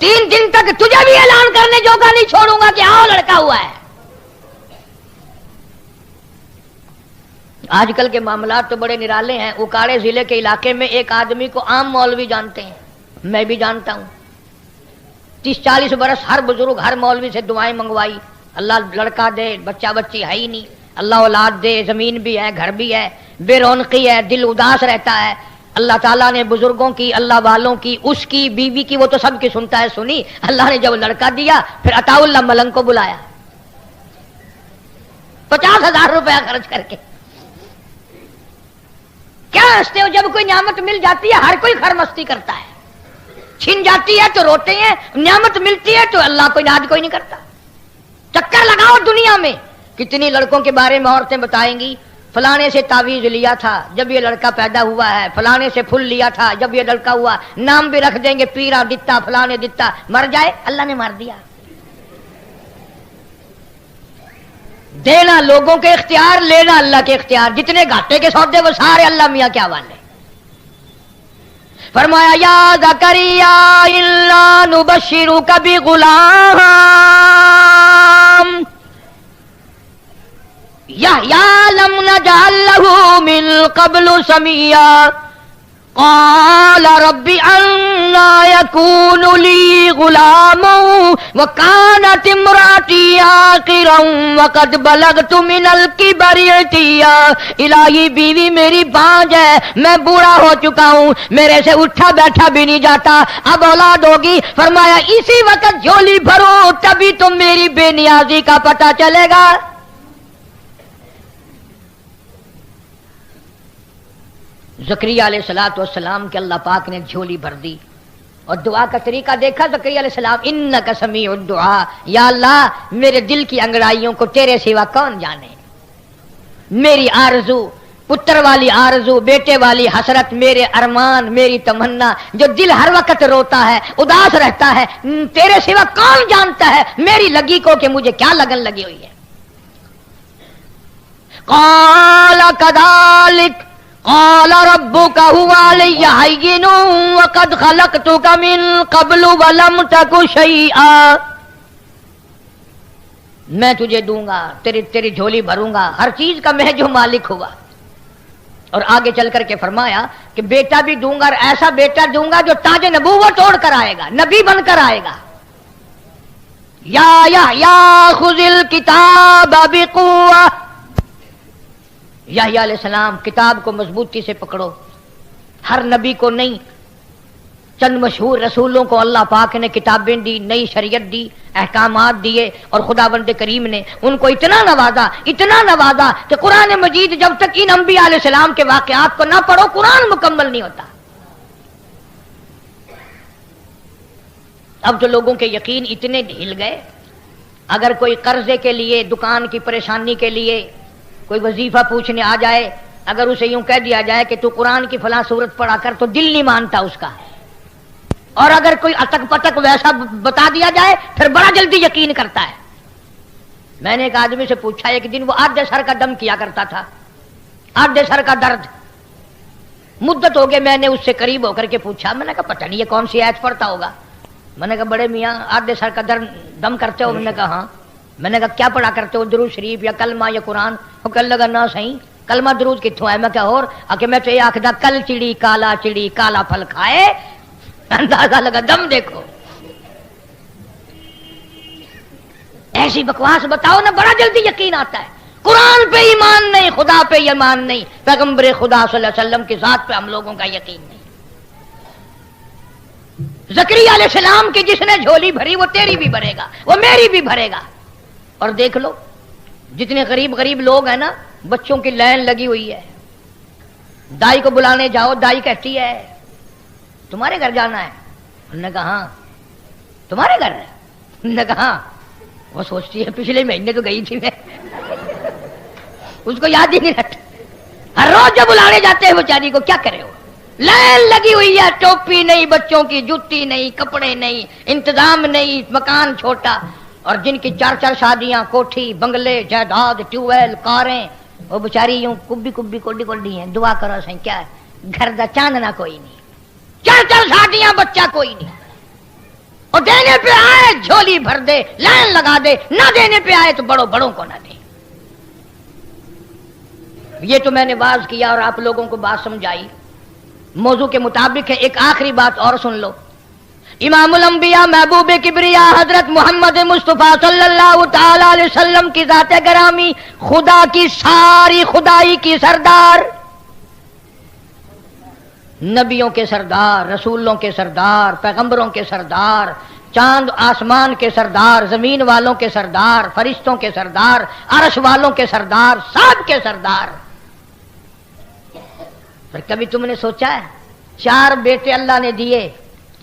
3 دن تک تجھے بھی اعلان کرنے جوگا نہیں چھوڑوں گا کہ آؤ لڑکا ہوا ہے۔ آج کل کے معاملات تو بڑے نرالے ہیں۔ اکاڑے ضلع کے علاقے میں ایک آدمی کو عام مولوی جانتے ہیں، میں بھی جانتا ہوں، 30-40 برس ہر بزرگ ہر مولوی سے دعائیں منگوائی، اللہ لڑکا دے، بچہ بچی ہے ہی نہیں، اللہ اولاد دے، زمین بھی ہے، گھر بھی ہے، بے رونقی ہے، دل اداس رہتا ہے۔ اللہ تعالیٰ نے بزرگوں کی، اللہ والوں کی، اس کی بیوی کی، وہ تو سب کی سنتا ہے، سنی۔ اللہ نے جب لڑکا دیا پھر عطا اللہ ملنگ کو بلایا 50,000 روپیہ خرچ کر کے۔ کیا ہنستے ہو؟ جب کوئی نعمت مل جاتی ہے ہر کوئی خرمستی کرتا ہے۔ چھن جاتی ہے تو روتے ہیں، نعمت ملتی ہے تو اللہ کو یاد کوئی نہیں کرتا۔ چکر لگاؤ دنیا میں، کتنی لڑکوں کے بارے میں عورتیں بتائیں گی، فلانے سے تعویذ لیا تھا جب یہ لڑکا پیدا ہوا ہے، فلانے سے پھول لیا تھا جب یہ لڑکا ہوا، نام بھی رکھ دیں گے پیرا دتا فلانے دتا، مر جائے اللہ نے مار دیا۔ دینا لوگوں کے اختیار، لینا اللہ کے اختیار، جتنے گھاٹے کے سودے وہ سارے اللہ میاں کے حوالے۔ فرمایا یا زکریا انا نبشرک بغلام یحییٰ لم نجعل له من قبل سمیا قال رب انا يكون لي غلام وكانت امرأتي عاقرا وقد بلغت من الكبر عتيا۔ الہی بیوی میری بانجھ ہے، میں بوڑھا ہو چکا ہوں، میرے سے اٹھا بیٹھا بھی نہیں جاتا، اب اولاد ہوگی۔ فرمایا اسی وقت جھولی بھرو تبھی تم میری بے نیازی کا پتہ چلے گا۔ زکریا علیہ السلام کے اللہ پاک نے جھولی بھر دی، اور دعا کا طریقہ دیکھا زکریا علیہ السلام، انک سمیع الدعاء، یا اللہ میرے دل کی انگڑائیوں کو تیرے سوا کون جانے، میری آرزو، پتر والی آرزو، بیٹے والی حسرت، میرے ارمان، میری تمنا، جو دل ہر وقت روتا ہے اداس رہتا ہے، تیرے سوا کون جانتا ہے میری لگی کو کہ مجھے کیا لگن لگی ہوئی ہے۔ قال كذلك قال ربك هو علي هين وقد خلقتك من قبل ولم تك شيئا، میں تجھے دوں گا، تیری جھولی بھروں گا، ہر چیز کا میں جو مالک ہوا۔ اور آگے چل کر کے فرمایا کہ بیٹا بھی دوں گا، اور ایسا بیٹا دوں گا جو تاج نبوت توڑ کر آئے گا، نبی بن کر آئے گا۔ یا خذ الکتاب بقوہ، یحییٰ علیہ السلام کتاب کو مضبوطی سے پکڑو۔ ہر نبی کو نہیں، چند مشہور رسولوں کو اللہ پاک نے کتابیں دی، نئی شریعت دی، احکامات دیے، اور خداوند کریم نے ان کو اتنا نوازا کہ قرآن مجید جب تک ان انبیاء علیہ السلام کے واقعات کو نہ پڑھو قرآن مکمل نہیں ہوتا۔ اب تو لوگوں کے یقین اتنے ہل گئے، اگر کوئی قرضے کے لیے، دکان کی پریشانی کے لیے کوئی وظیفہ پوچھنے آ جائے، اگر اسے یوں کہہ دیا جائے کہ تو قرآن کی فلاں سورت پڑھا کر، تو دل نہیں مانتا اس کا، اور اگر کوئی اٹک پٹک ویسا بتا دیا جائے پھر بڑا جلدی یقین کرتا ہے۔ میں نے ایک آدمی سے پوچھا، ایک دن وہ آدھے سر کا دم کیا کرتا تھا، آدھے سر کا درد، مدت ہو گئے، میں نے اس سے قریب ہو کر کے پوچھا، میں نے کہا پتہ نہیں یہ کون سی آیت پڑھتا ہوگا، میں نے کہا بڑے میاں آدھے سر کا دم کرتے ہو؟ میں نے کہا ہاں۔ میں نے کہا کیا پڑھا کرتے ہو، درود شریف یا کلمہ یا قرآن؟ وہ کہنے لگا نہ صحیح، کلمہ درود کتوں ہے؟ میں کہا اور کہ میں تو یہ آخدا کل چڑی کالا پھل کھائے، اندازہ لگا دم دیکھو۔ ایسی بکواس بتاؤ نا، بڑا جلدی یقین آتا ہے۔ قرآن پہ ایمان نہیں، خدا پہ ایمان نہیں، پیغمبر خدا صلی اللہ علیہ وسلم کی ذات پہ ہم لوگوں کا یقین نہیں۔ زکریا علیہ السلام کی جس نے جھولی بھری وہ تیری بھی بھرے گا، وہ میری بھی بھرے گا۔ اور دیکھ لو جتنے غریب لوگ ہیں نا، بچوں کی لائن لگی ہوئی ہے، دائی کو بلانے جاؤ، دائی کہتی ہے تمہارے گھر جانا ہے؟ انہوں نے کہا ہاں۔ تمہارے گھر ہے؟ انہوں نے کہا ہاں۔ وہ سوچتی ہے پچھلے مہینے تو گئی تھی میں، اس کو یاد ہی نہیں رہتا، ہر روز جب بلانے جاتے ہیں بیچاری کو، کیا کرے وہ، لائن لگی ہوئی ہے، ٹوپی نہیں، بچوں کی جوتی نہیں، کپڑے نہیں، انتظام نہیں، مکان چھوٹا، اور جن کی 4 شادیاں، کوٹھی، بنگلے، جائیداد، ٹیوب ویل، کاریں، وہ بیچاری یوں کبھی کوڈی ہیں، دعا کرو سہیں کیا ہے، گھر دا چاندنا کوئی نہیں، 4 شادیاں، بچہ کوئی نہیں، اور دینے پہ آئے جھولی بھر دے، لائن لگا دے، نہ دینے پہ آئے تو بڑوں کو نہ دے۔ یہ تو میں نے واز کیا اور آپ لوگوں کو بات سمجھائی، موضوع کے مطابق ہے۔ ایک آخری بات اور سن لو، امام الانبیاء محبوب کبریا حضرت محمد مصطفیٰ صلی اللہ تعالی علیہ وسلم کی ذات گرامی، خدا کی ساری خدائی کی سردار، نبیوں کے سردار، رسولوں کے سردار، پیغمبروں کے سردار، چاند آسمان کے سردار، زمین والوں کے سردار، فرشتوں کے سردار، عرش والوں کے سردار، سب کے سردار۔ پر کبھی تم نے سوچا ہے 4 بیٹے اللہ نے دیے،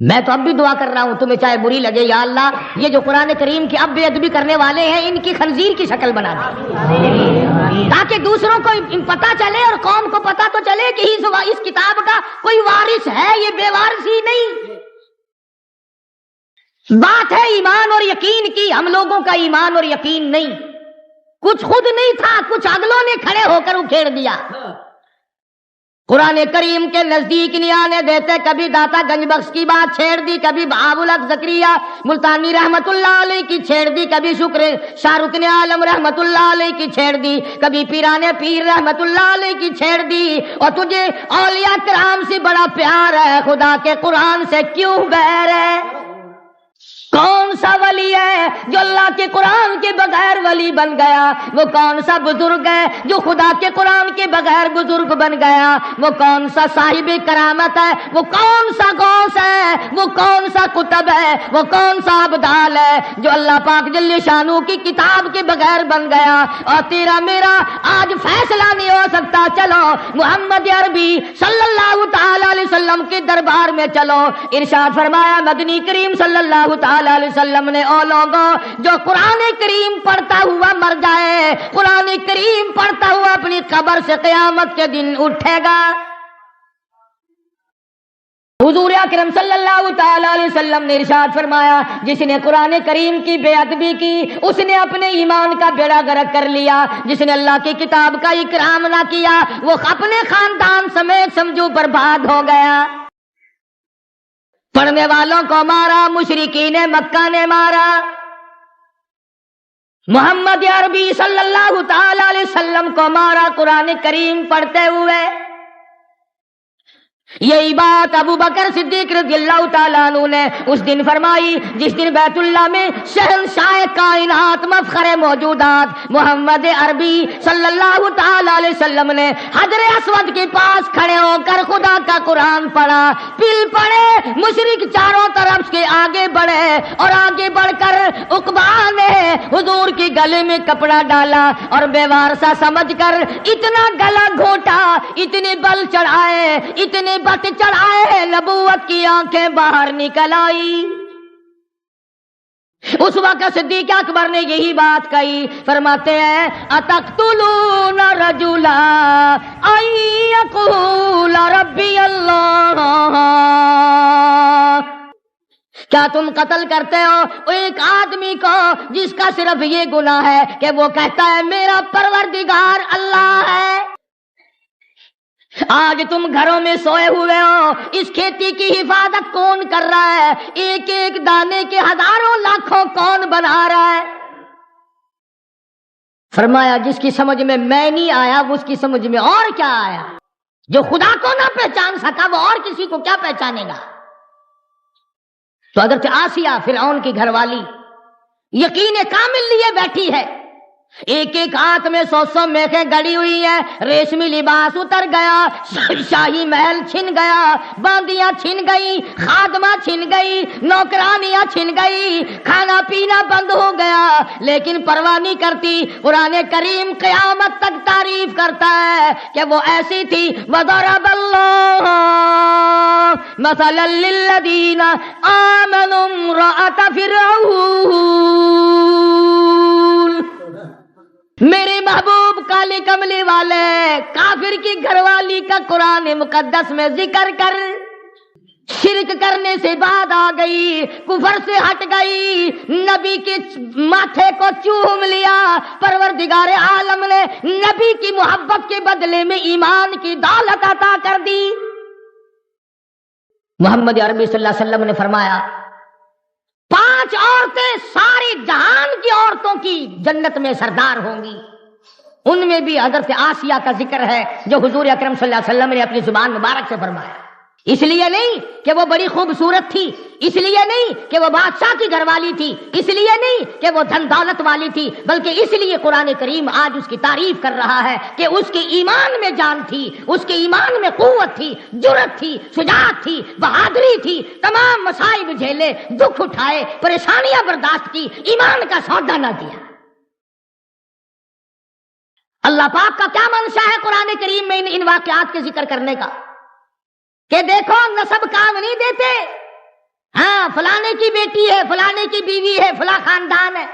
میں تو اب بھی دعا کر رہا ہوں، تمہیں چاہے بری لگے، یا اللہ یہ جو قرآن کریم کی اب بے ادبی کرنے والے ہیں ان کی خنزیر کی شکل بنا دے، تاکہ دوسروں کو پتا چلے اور قوم کو پتا تو چلے کہ اس کتاب کا کوئی وارث ہے، یہ بے وارثی نہیں۔ بات ہے ایمان اور یقین کی، ہم لوگوں کا ایمان اور یقین نہیں، کچھ خود نہیں تھا، کچھ اگلوں نے کھڑے ہو کر اکھیڑ دیا۔ قرآن کریم کے نزدیک نہیں آنے دیتے، کبھی داتا گنج بخش کی بات چھیڑ دی، کبھی بہاء الحق زکریا ملتانی رحمت اللہ علیہ کی چھیڑ دی، کبھی شاہ رکن عالم رحمت اللہ علیہ کی چھیڑ دی، کبھی پیران پیر رحمت اللہ علیہ کی چھیڑ دی۔ اور تجھے اولیاء کرام سے بڑا پیار ہے، خدا کے قرآن سے کیوں بیر ہے؟ کون سا ولی ہے جو اللہ کے قرآن کے بغیر ولی بن گیا؟ وہ کون سا بزرگ ہے جو خدا کے قرآن کے بغیر بزرگ بن گیا؟ وہ کون سا صاحب کرامت ہے؟ وہ کون سا غوث ہے؟ وہ کون سا قطب ہے؟ وہ کون سا ابدال ہے جو اللہ پاک جل شانو کی کتاب کے بغیر بن گیا؟ اور تیرا میرا آج فیصلہ نہیں ہو سکتا، چلو محمد عربی صلی اللہ تعالی علیہ وسلم کے دربار میں چلو۔ ارشاد فرمایا مدنی کریم صلی اللہ تعالی علیہ وسلم نے، او لوگوں جو قرآن کریم پڑھتا ہوا مر جائے، قرآن کریم پڑھتا ہوا اپنی قبر سے قیامت کے دن اٹھے گا۔ حضور اکرم صلی اللہ تعالی علیہ وسلم نے ارشاد فرمایا جس نے قرآن کریم کی بے ادبی کی اس نے اپنے ایمان کا بیڑا غرق کر لیا، جس نے اللہ کی کتاب کا اکرام نہ کیا وہ اپنے خاندان سمیت سمجھو برباد ہو گیا۔ پڑھنے والوں کو مارا، مشرکین مکہ نے مارا، محمد عربی صلی اللہ تعالی علیہ وسلم کو مارا قرآن کریم پڑھتے ہوئے۔ یہی بات ابو بکر صدیق رضی اللہ تعالیٰ عنہ نے اس دن فرمائی جس دن بیت اللہ میں شہنشاہ کائنات مفخر موجودات محمد عربی صلی اللہ تعالیٰ علیہ وسلم نے حجر اسود کے پاس کھڑے ہو کر خدا کا قرآن پڑھا، پل پڑے، مشرک چاروں طرف کے آگے بڑھے اور آگے بڑھ کر عقبہ نے حضور کے گلے میں کپڑا ڈالا اور بے وارثہ سمجھ کر اتنا گلا گھونٹا، اتنے بل چڑھائے، اتنے بت چڑھائے، نبوت کی آنکھیں باہر نکل آئی۔ اس وقت صدیق اکبر نے یہی بات کہی، فرماتے ہیں اتقتلون رجلا ان یقول ربی اللہ، کیا تم قتل کرتے ہو ایک آدمی کو جس کا صرف یہ گناہ ہے کہ وہ کہتا ہے میرا پروردگار اللہ ہے؟ آج تم گھروں میں سوئے ہوئے ہو، اس کھیتی کی حفاظت کون کر رہا ہے؟ ایک ایک دانے کے ہزاروں لاکھوں کون بنا رہا ہے؟ فرمایا جس کی سمجھ میں نہیں آیا وہ اس کی سمجھ میں اور کیا آیا؟ جو خدا کو نہ پہچان سکا وہ اور کسی کو کیا پہچانے گا؟ تو حضرت آسیہ فرعون کی گھر والی یقین کامل لیے بیٹھی ہے، ایک ایک ہاتھ میں 100 میخیں گڑی ہوئی ہیں، ریشمی لباس اتر گیا، شاہی محل چھن گیا، باندیاں چھن گئی، خادمہ چھن گئی، نوکرانیاں چھن گئی، کھانا پینا بند ہو گیا، لیکن پرواہ نہیں کرتی۔ قرآن کریم قیامت تک تعریف کرتا ہے کہ وہ ایسی تھی۔ وَضَرَبَ اللَّهُ مَثَلًا لِّلَّذِينَ آمَنُوا امْرَأَتَ فِرْعَوْنَ، میرے محبوب کالے کملی والے کافر کی گھر والی کا قرآن مقدس میں ذکر کر شرک کرنے سے بعد آ گئی، کفر سے ہٹ گئی، نبی کے ماتھے کو چوم لیا، پروردگار عالم نے نبی کی محبت کے بدلے میں ایمان کی دولت عطا کر دی۔ محمد عربی صلی اللہ علیہ وسلم نے فرمایا 5 عورتیں ساری جہان کی عورتوں کی جنت میں سردار ہوں گی، ان میں بھی حضرت آسیہ کا ذکر ہے جو حضور اکرم صلی اللہ علیہ وسلم نے اپنی زبان مبارک سے فرمایا۔ اس لیے نہیں کہ وہ بڑی خوبصورت تھی، اس لیے نہیں کہ وہ بادشاہ کی گھر والی تھی، اس لیے نہیں کہ وہ دھن دولت والی تھی، بلکہ اس لیے قرآن کریم آج اس کی تعریف کر رہا ہے کہ اس کے ایمان میں جان تھی، اس کے ایمان میں قوت تھی، جرأت تھی، شجاعت تھی، بہادری تھی، تمام مصائب جھیلے، دکھ اٹھائے، پریشانیاں برداشت کی، ایمان کا سودا نہ کیا۔ اللہ پاک کا کیا منشا ہے قرآن کریم میں ان واقعات کے ذکر کرنے کا کہ دیکھو نسب کام نہیں دیتے، ہاں فلانے کی بیٹی ہے، فلانے کی بیوی ہے، فلاں خاندان ہے۔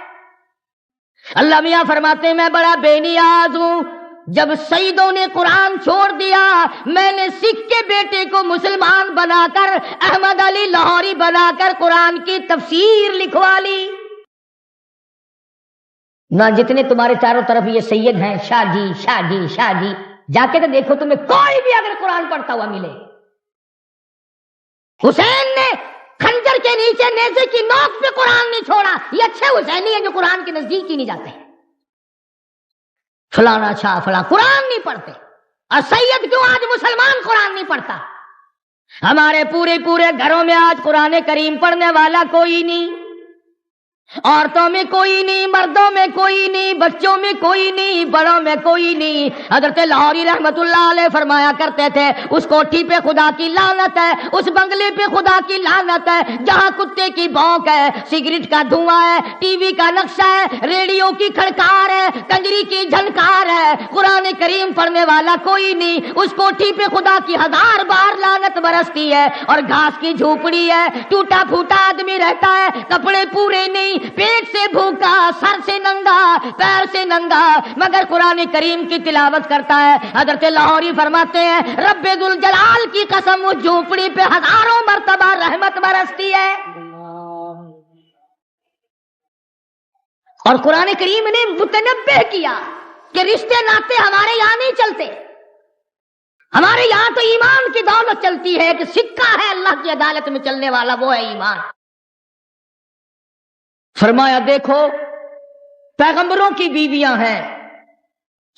اللہ میاں فرماتے ہیں میں بڑا بے نیاز ہوں، جب سیدوں نے قرآن چھوڑ دیا میں نے سکھ کے بیٹے کو مسلمان بنا کر، احمد علی لاہوری بنا کر قرآن کی تفسیر لکھوا لی۔ نہ جتنے تمہارے چاروں طرف یہ سید ہیں، شاہ جی شاہ جی شاہ جی، جا کے تو دیکھو تمہیں کوئی بھی اگر قرآن پڑھتا ہوا ملے۔ حسین نے خنجر کے نیچے نیزے کی نوک پہ قرآن نہیں چھوڑا، یہ اچھے حسینی ہیں جو قرآن کے نزدیک ہی نہیں جاتے ہیں۔ فلانا شاہ فلاں قرآن نہیں پڑھتے، اور سید کیوں آج مسلمان قرآن نہیں پڑھتا؟ ہمارے پورے گھروں میں آج قرآن کریم پڑھنے والا کوئی نہیں، عورتوں میں کوئی نہیں، مردوں میں کوئی نہیں، بچوں میں کوئی نہیں، بڑوں میں کوئی نہیں۔ حضرت لاہوری رحمت اللہ علیہ فرمایا کرتے تھے اس کوٹھی پہ خدا کی لعنت ہے، اس بنگلے پہ خدا کی لعنت ہے جہاں کتے کی بھونک ہے، سگریٹ کا دھواں ہے، ٹی وی کا نقشہ ہے، ریڈیو کی کھڑکار ہے، کنجری کی جھنکار ہے، قرآن کریم پڑھنے والا کوئی نہیں۔ اس کوٹھی پہ خدا کی 1000 بار لعنت برستی ہے، اور گھاس کی جھوپڑی ہے، ٹوٹا پھوٹا آدمی رہتا ہے، کپڑے پورے نہیں، پیٹ سے بھوکا، سر سے ننگا، پیر سے ننگا، مگر قرآن کریم کی تلاوت کرتا ہے۔ حضرت لاہوری فرماتے ہیں رب ذوالجلال کی قسم اس جھوپڑی پہ 1000 مرتبہ رحمت برستی ہے۔ اور قرآن کریم نے متنبہ کیا کہ رشتے ناطے ہمارے یہاں نہیں چلتے، ہمارے یہاں تو ایمان کی دولت چلتی ہے، کہ سکہ ہے اللہ کی عدالت میں چلنے والا وہ ہے ایمان۔ فرمایا دیکھو پیغمبروں کی بیویاں ہیں،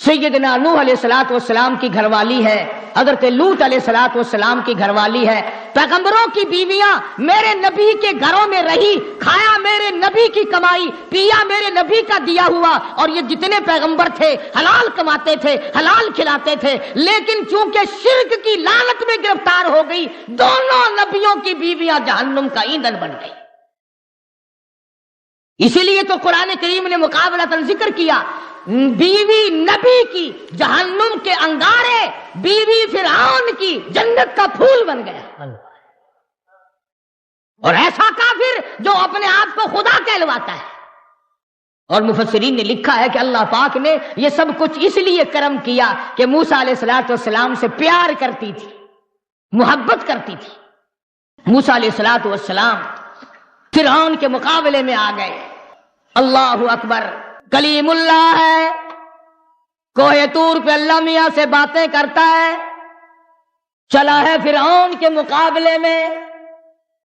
سیدنا نوح علیہ الصلوۃ والسلام کی گھر والی ہے، حضرت لوط علیہ الصلوۃ والسلام کی گھر والی ہے، پیغمبروں کی بیویاں میرے نبی کے گھروں میں رہی، کھایا میرے نبی کی کمائی، پیا میرے نبی کا دیا ہوا، اور یہ جتنے پیغمبر تھے حلال کماتے تھے، حلال کھلاتے تھے، لیکن چونکہ شرک کی لعنت میں گرفتار ہو گئی، دونوں نبیوں کی بیویاں جہنم کا ایندھن بن گئی۔ اسی لیے تو قرآن کریم نے مقابلتاً ذکر کیا، بیوی نبی کی جہنم کے انگارے، بیوی فرعون کی جنت کا پھول بن گیا۔ اور ایسا کافر جو اپنے آپ کو خدا کہلواتا ہے۔ اور مفسرین نے لکھا ہے کہ اللہ پاک نے یہ سب کچھ اس لیے کرم کیا کہ موسیٰ علیہ السلام سے پیار کرتی تھی، محبت کرتی تھی۔ موسیٰ علیہ السلام فرعون کے مقابلے میں آ گئے۔ اللہ اکبر، کلیم اللہ ہے، کوہ طور پہ اللہ میاں سے باتیں کرتا ہے، چلا ہے فرعون کے مقابلے میں۔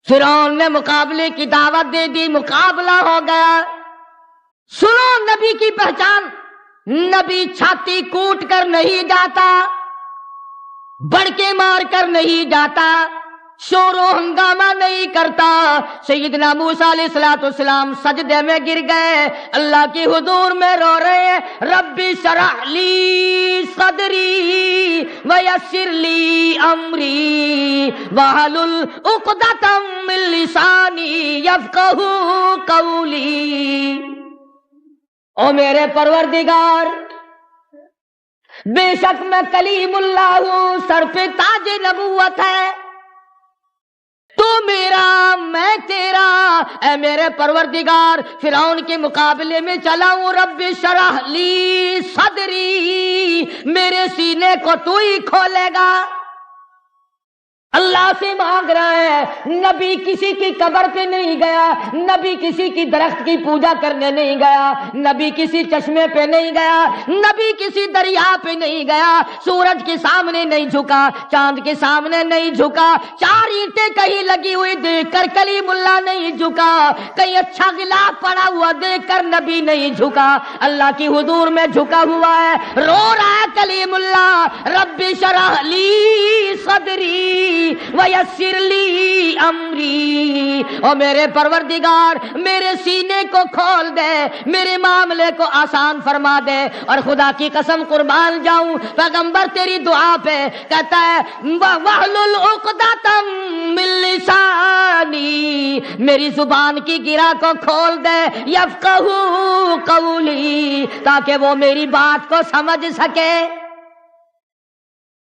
فرعون نے مقابلے کی دعوت دے دی، مقابلہ ہو گیا۔ سنو نبی کی پہچان، نبی چھاتی کوٹ کر نہیں جاتا، بڑکے مار کر نہیں جاتا، شور و ہنگامہ نہیں کرتا۔ سیدنا موسیٰ علیہ السلام سجدے میں گر گئے، اللہ کی حضور میں رو رہے ہیں، رب اشرح لی صدری ویسر لی امری واحلل عقدۃ من لسانی یفقہوا قولی۔ او میرے پروردگار، بے شک میں کلیم اللہ ہوں، سر پہ تاج نبوت ہے، تو میرا میں تیرا، اے میرے پروردگار فرعون کے مقابلے میں چلا ہوں، رب شرح لی صدری، میرے سینے کو تو ہی کھولے گا۔ اللہ سے مانگ رہا ہے، نبی کسی کی قبر پہ نہیں گیا، نبی کسی کی درخت کی پوجا کرنے نہیں گیا، نبی کسی چشمے پہ نہیں گیا، نبی کسی دریا پہ نہیں گیا، سورج کے سامنے نہیں جھکا، چاند کے سامنے نہیں جھکا، 4 اینٹیں کہیں لگی ہوئی دیکھ کر کلیم اللہ نہیں جھکا، کہیں اچھا غلاف پڑا ہوا دیکھ کر نبی نہیں جھکا، اللہ کی حضور میں جھکا ہوا ہے، رو رہا ہے کلیم اللہ، رب شرح لی صدری ویسر لی امری، او میرے پروردگار میرے سینے کو کھول دے، میرے معاملے کو آسان فرما دے۔ اور خدا کی قسم قربان جاؤں، پیغمبر تیری دعا پہ کہتا ہے واحلل عقدۃ من لسانی، میری زبان کی گرہ کو کھول دے، یفقہوا قولی، تاکہ وہ میری بات کو سمجھ سکے۔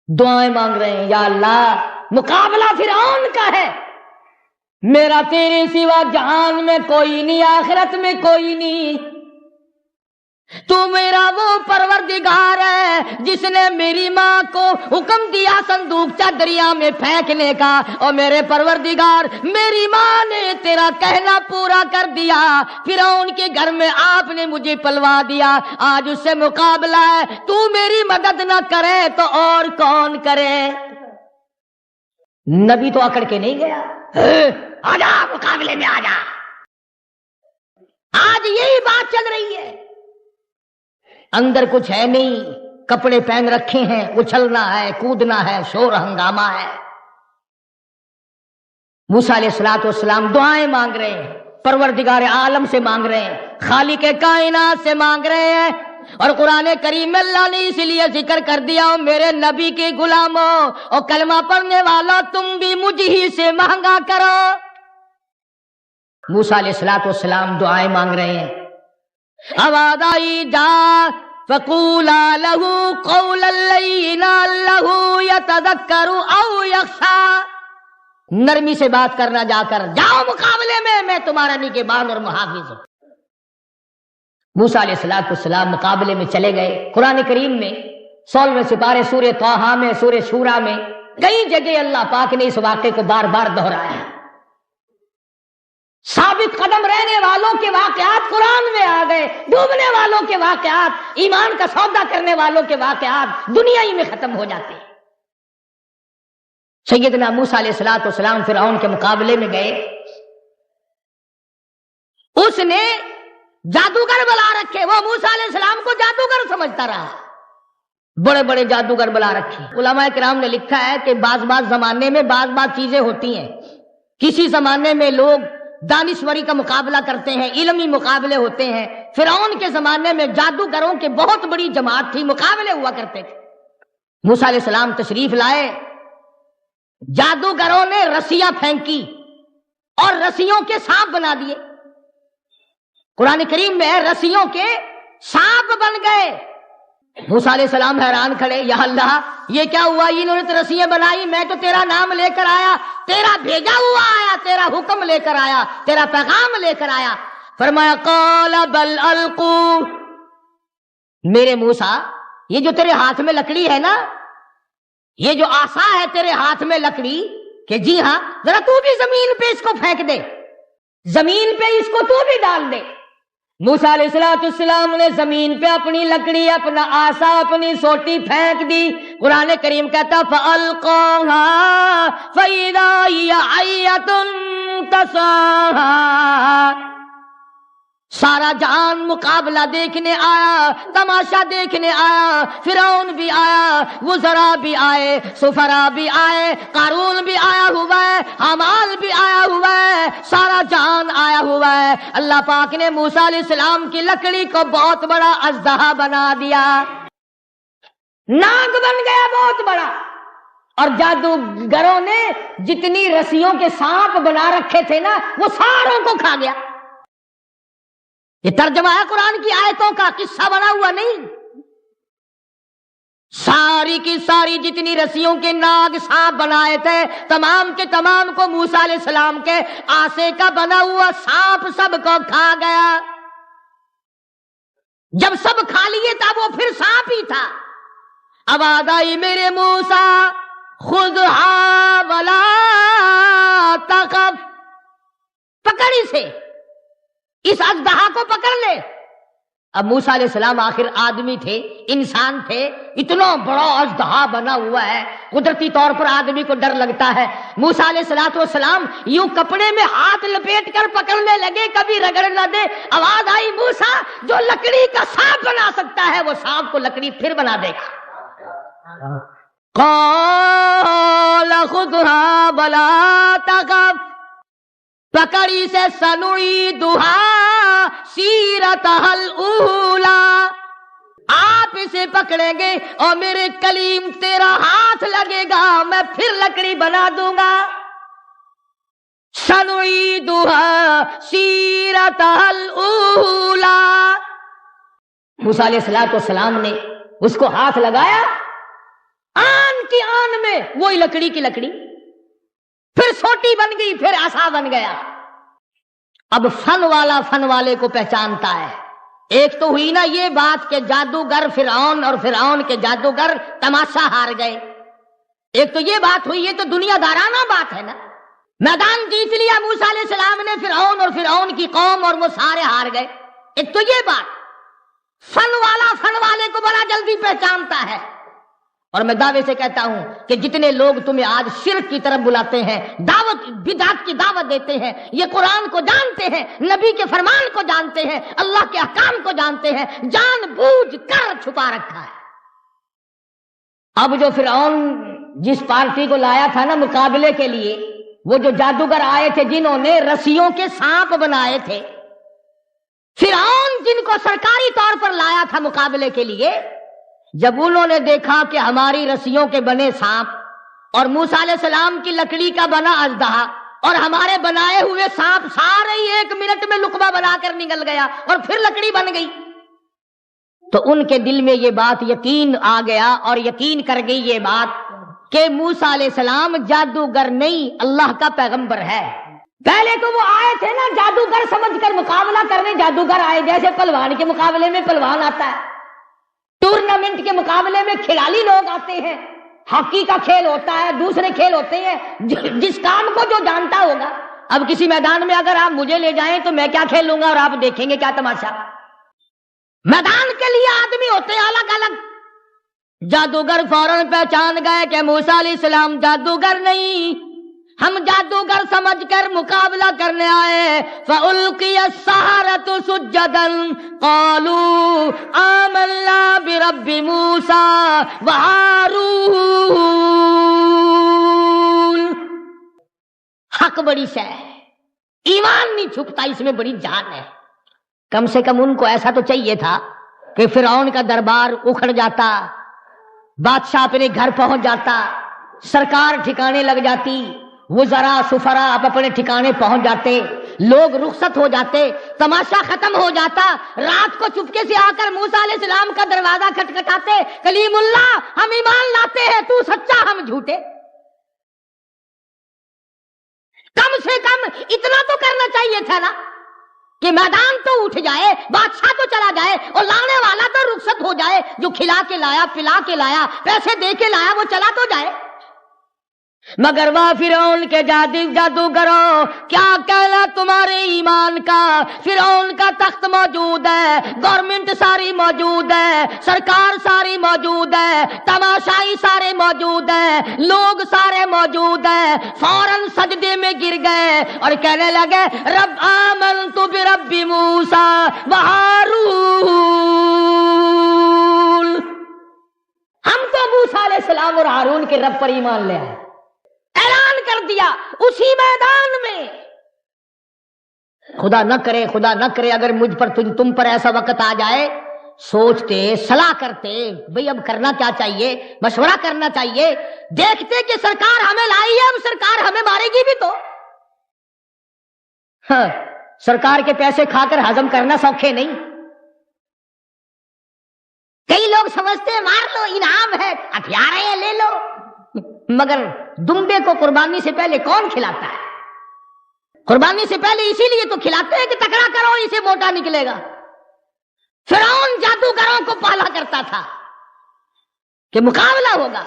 دعائیں مانگ رہے ہیں، یا اللہ مقابلہ فرعون کا ہے، میرا تیرے سوا جہان میں کوئی نہیں، آخرت میں کوئی نہیں، تو میرا وہ پروردگار ہے جس نے میری ماں کو حکم دیا صندوقچہ دریا میں پھینکنے کا، اور میرے پروردگار میری ماں نے تیرا کہنا پورا کر دیا، فرعون کے گھر میں آپ نے مجھے پلوا دیا، آج اس سے مقابلہ ہے، تو میری مدد نہ کرے تو اور کون کرے؟ نبی تو اکڑ کے نہیں گیا، آجا مقابلے میں آجا۔ آج یہی بات چل رہی ہے، اندر کچھ ہے نہیں، کپڑے پہن رکھے ہیں، اچھلنا ہے، کودنا ہے، شور ہنگامہ ہے۔ موسیٰ علیہ السلام دعائیں مانگ رہے ہیں، پروردگار عالم سے مانگ رہے ہیں، خالق کائنات سے مانگ رہے ہیں، اور قرآن کریم میں اللہ نے اس لیے ذکر کر دیا، میرے نبی کے غلاموں اور کلمہ پڑھنے والوں، تم بھی مجھ ہی سے مانگا کرو۔ موسیٰ علیہ السلام دعائیں مانگ رہے ہیں، آواز آئی، جا فقولا لہ قولا لینا لہ یتذکر او یخشی، نرمی سے بات کرنا، جا کر جاؤ مقابلے میں تمہارا نگہبان اور محافظ ہوں۔ موسیٰ علیہ السلام مقابلے میں چلے گئے۔ قرآن کریم میں 16ویں سپارے سورہ طٰہٰ میں، سورہ شورا میں کئی جگہ اللہ پاک نے اس واقعے کو بار بار دہرایا ہے۔ ثابت قدم رہنے والوں کے واقعات قرآن میں آ گئے، ڈوبنے والوں کے واقعات، ایمان کا سودا کرنے والوں کے واقعات دنیا ہی میں ختم ہو جاتے ہیں۔ سیدنا موسیٰ علیہ السلام فرعون کے مقابلے میں گئے، اس نے جادوگر بلا رکھے، وہ موسیٰ علیہ السلام کو جادوگر سمجھتا رہا، بڑے بڑے جادوگر بلا رکھے۔ علماء کرام نے لکھا ہے کہ بعض زمانے میں بعض چیزیں ہوتی ہیں، کسی زمانے میں لوگ دانشوری کا مقابلہ کرتے ہیں، علمی مقابلے ہوتے ہیں۔ فرعون کے زمانے میں جادوگروں کے بہت بڑی جماعت تھی، مقابلے ہوا کرتے تھے۔ موسیٰ علیہ السلام تشریف لائے، جادوگروں نے رسیاں پھینکی اور رسیوں کے سانپ بنا دیے۔ قرآن کریم میں ہے رسیوں کے سانپ بن گئے۔ موسیٰ علیہ السلام حیران کھڑے، یا اللہ یہ کیا ہوا؟ انہوں نے تو رسیاں بنائی، میں تو تیرا نام لے کر آیا، تیرا بھیجا ہوا آیا، تیرا حکم لے کر آیا، تیرا پیغام لے کر آیا۔ فرمایا قال بل القوا، میرے موسیٰ یہ جو تیرے ہاتھ میں لکڑی ہے نا، یہ جو عصا ہے تیرے ہاتھ میں لکڑی، کہ جی ہاں، ذرا تو بھی زمین پہ اس کو پھینک دے، زمین پہ اس کو تو بھی ڈال دے۔ موسیٰ علیہ السلام نے زمین پہ اپنی لکڑی، اپنا عصا، اپنی سوٹی پھینک دی۔ قرآن کریم کہتا فَأَلْقَاهَا فَإِذَا هِيَ حَيَّةٌ تَسْعَىٰ، سارا جہان مقابلہ دیکھنے آیا، تماشا دیکھنے آیا، فرعون بھی آیا، وزراء بھی آئے، سفراء بھی آئے، قارون بھی آیا ہوا ہے، حامان بھی آیا ہوا ہے، سارا جہان آیا ہوا ہے۔ اللہ پاک نے موسیٰ علیہ السلام کی لکڑی کو بہت بڑا اژدہا بنا دیا، ناگ بن گیا بہت بڑا، اور جادوگروں نے جتنی رسیوں کے سانپ بنا رکھے تھے نا، وہ ساروں کو کھا گیا۔ یہ ترجمہ ہے قرآن کی آیتوں کا، قصہ بنا ہوا نہیں۔ ساری کی ساری جتنی رسیوں کے ناگ سانپ بنائے تھے، تمام کے تمام کو موسیٰ علیہ السلام کے آسے کا بنا ہوا سانپ سب کو کھا گیا۔ جب سب کھا لیے تھا وہ پھر سانپ ہی تھا۔ آواز آئی، میرے موسیٰ خذھا ولا تخف، پکڑ اسے، اس اژدہا کو پکڑ لے۔ اب موسیٰ علیہ السلام آخر آدمی تھے، انسان تھے، اتنا بڑا اژدہا بنا ہوا ہے، قدرتی طور پر آدمی کو ڈر لگتا ہے۔ موسیٰ علیہ السلام یوں کپڑے میں ہاتھ لپیٹ کر پکڑنے لگے، کبھی رگڑ نہ دے۔ آواز آئی، موسیٰ جو لکڑی کا سانپ بنا سکتا ہے وہ سانپ کو لکڑی پھر بنا دے گا۔ قال خذھا ولا تخف، پکڑی سے سنعیدھا سیرتھا الاولی، آپ اسے پکڑیں گے اور میرے کلیم تیرا ہاتھ لگے گا، میں پھر لکڑی بنا دوں گا۔ سنعیدھا سیرتھا الاولی، موسیٰ علیہ السلام نے اس کو ہاتھ لگایا، آن کی آن میں وہی لکڑی کی لکڑی، پھر سوٹی بن گئی، پھر عصا بن گیا۔ اب فن والا فن والے کو پہچانتا ہے۔ ایک تو ہوئی نا یہ بات کہ جادوگر فرعون اور فرعون کے جادوگر تماشا ہار گئے، ایک تو یہ بات ہوئی، یہ تو دنیا دارانہ بات ہے نا۔ میدان جیت لیا موسیٰ علیہ السلام نے فرعون اور فرعون کی قوم، اور وہ سارے ہار گئے۔ ایک تو یہ بات، فن والا فن والے کو بڑا جلدی پہچانتا ہے۔ اور میں دعوے سے کہتا ہوں کہ جتنے لوگ تمہیں آج شرک کی طرف بلاتے ہیں، دعوت بدعت کی دعوت دیتے ہیں، یہ قرآن کو جانتے ہیں، نبی کے فرمان کو جانتے ہیں، اللہ کے احکام کو جانتے ہیں، جان بوجھ کر چھپا رکھا ہے۔ اب جو فرعون جس پارٹی کو لایا تھا نا مقابلے کے لیے، وہ جو جادوگر آئے تھے جنہوں نے رسیوں کے سانپ بنائے تھے، فرعون جن کو سرکاری طور پر لایا تھا مقابلے کے لیے، جب انہوں نے دیکھا کہ ہماری رسیوں کے بنے سانپ اور موسیٰ علیہ السلام کی لکڑی کا بنا اژدہا اور ہمارے بنائے ہوئے سانپ سارے ہی 1 منٹ میں لقمہ بنا کر نگل گیا اور پھر لکڑی بن گئی، تو ان کے دل میں یہ بات یقین آ گیا، اور یقین کر گئی یہ بات کہ موسیٰ علیہ السلام جادوگر نہیں، اللہ کا پیغمبر ہے۔ پہلے تو وہ آئے تھے نا جادوگر سمجھ کر مقابلہ کرنے، جادوگر آئے جیسے پہلوان کے مقابلے میں پہلوان آتا ہے، ٹورنامنٹ کے مقابلے میں کھلاڑی لوگ آتے ہیں، ہاکی کا کھیل ہوتا ہے، دوسرے کھیل ہوتے ہیں، جس کام کو جو جانتا ہوگا۔ اب کسی میدان میں اگر آپ مجھے لے جائیں تو میں کیا کھیلوں گا اور آپ دیکھیں گے کیا تماشا۔ میدان کے لیے آدمی ہوتے ہیں الگ الگ۔ جادوگر فوراً پہچان گئے کہ موسیٰ علیہ السلام جادوگر نہیں، ہم جادوگر سمجھ کر مقابلہ کرنے آئے۔ فَأُلْقِيَ السَّحَرَةُ سُجَّدًا قَالُوا آمَنَّا بِرَبِّ مُوسَىٰ وَهَارُونَ۔ حق بڑی شے ہے، ایمان نہیں چھپتا، اس میں بڑی جان ہے۔ کم سے کم ان کو ایسا تو چاہیے تھا کہ فرعون کا دربار اکھڑ جاتا، بادشاہ اپنے گھر پہنچ جاتا، سرکار ٹھکانے لگ جاتی، وزراء سفراء آپ اپنے ٹھکانے پہنچ جاتے، لوگ رخصت ہو جاتے، تماشا ختم ہو جاتا۔ رات کو چپکے سے آ کر موسیٰ علیہ السلام کا دروازہ کھٹکھٹاتے، کلیم اللہ ہم ایمان لاتے ہیں، تو سچا ہم جھوٹے۔ کم سے کم اتنا تو کرنا چاہیے تھا نا کہ میدان تو اٹھ جائے، بادشاہ تو چلا جائے اور لانے والا تو رخصت ہو جائے، جو کھلا کے لایا، پلا کے لایا، پیسے دے کے لایا، وہ چلا تو جائے۔ مگر واہ فرعون کے جادوگروں، کیا کہنا تمہارے ایمان کا؟ فرعون کا تخت موجود ہے، گورنمنٹ ساری موجود ہے، سرکار ساری موجود ہے، تماشائی سارے موجود ہیں، لوگ سارے موجود ہیں۔ فوراً سجدے میں گر گئے اور کہنے لگے رب آمنت برب موسیٰ وہارون، ہم تو موسیٰ علیہ السلام اور ہارون کے رب پر ایمان لے آئے۔ اعلان کر دیا اسی میدان میں۔ خدا نہ کرے اگر مجھ پر تم پر ایسا وقت آ جائے، سوچتے صلاح کرتے بھئی اب کرنا کیا چاہیے، مشورہ کرنا چاہیے، دیکھتے کہ سرکار ہمیں لائی ہے، اب سرکار ہمیں مارے گی بھی تو۔ ہاں، سرکار کے پیسے کھا کر ہضم کرنا سوکھے نہیں۔ کئی لوگ سمجھتے ہیں مار لو انعام ہے، ہتھیار ہے لے لو، مگر دمبے کو قربانی سے پہلے کون کھلاتا ہے؟ قربانی سے پہلے اسی لیے تو کھلاتے ہیں کہ تکڑا کرو اسے موٹا نکلے گا۔ فرعون جادوگروں کو پالا کرتا تھا کہ مقابلہ ہوگا،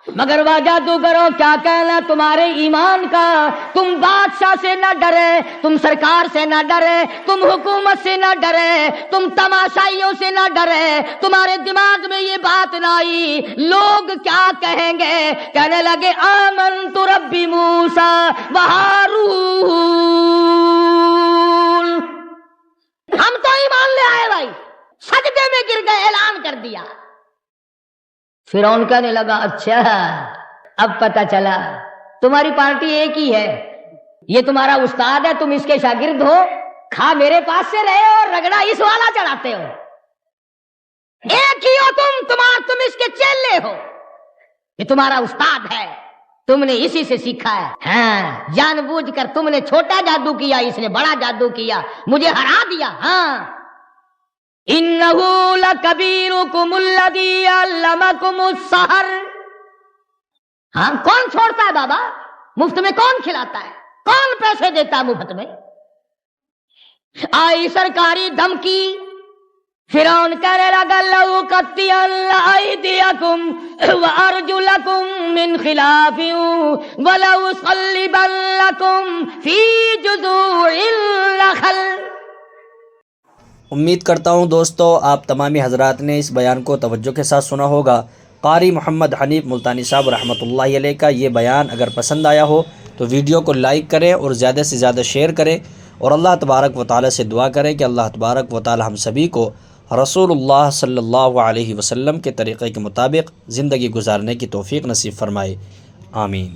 مگر وہ جادوگروں کیا کہنا تمہارے ایمان کا؟ تم بادشاہ سے نہ ڈرے، تم سرکار سے نہ ڈرے، تم حکومت سے نہ ڈرے، تم تماشائیوں سے نہ ڈرے، تمہارے دماغ میں یہ بات نہ آئی لوگ کیا کہیں گے؟ کہنے لگے آمنت رب موسیٰ وہارون، ہم تو ایمان لے آئے بھائی، سجدے میں گر گئے، اعلان کر دیا۔ فرعون کہنے لگا اچھا اب پتہ چلا تمہاری پارٹی ایک ہی ہے، یہ تمہارا استاد ہے، تم اس کے شاگرد ہو، کھا میرے پاس سے رہے اور رگڑا اس والا چڑھاتے ہو، ایک ہی ہو تم اس کے چیلے ہو، یہ تمہارا استاد ہے، تم نے اسی سے سیکھا ہے۔ ہاں، جان بوجھ کر تم نے چھوٹا جادو کیا، اس نے بڑا جادو کیا، مجھے ہرا دیا۔ ہاں، انہو لکبیرکم الذی علمکم السحر، ہاں کون چھوڑتا ہے بابا؟ مفت میں کون کھلاتا ہے؟ کون پیسے دیتا ہے مفت میں؟ آئی سرکاری دھمکی، فرعون کہنے لگا لَأُقَطِّعَنَّ أَيْدِيَكُمْ وَأَرْجُلَكُمْ مِنْ خِلَافٍ وَلَأُصَلِّبَنَّكُمْ فِي جُذُوعِ النَّخْلِ۔ امید کرتا ہوں دوستو آپ تمامی حضرات نے اس بیان کو توجہ کے ساتھ سنا ہوگا۔ قاری محمد حنیف ملتانی صاحب رحمۃ اللہ علیہ کا یہ بیان اگر پسند آیا ہو تو ویڈیو کو لائک کریں اور زیادہ سے زیادہ شیئر کریں، اور اللہ تبارک و تعالی سے دعا کریں کہ اللہ تبارک و تعالی ہم سبھی کو رسول اللہ صلی اللہ علیہ وسلم کے طریقے کے مطابق زندگی گزارنے کی توفیق نصیب فرمائے، آمین۔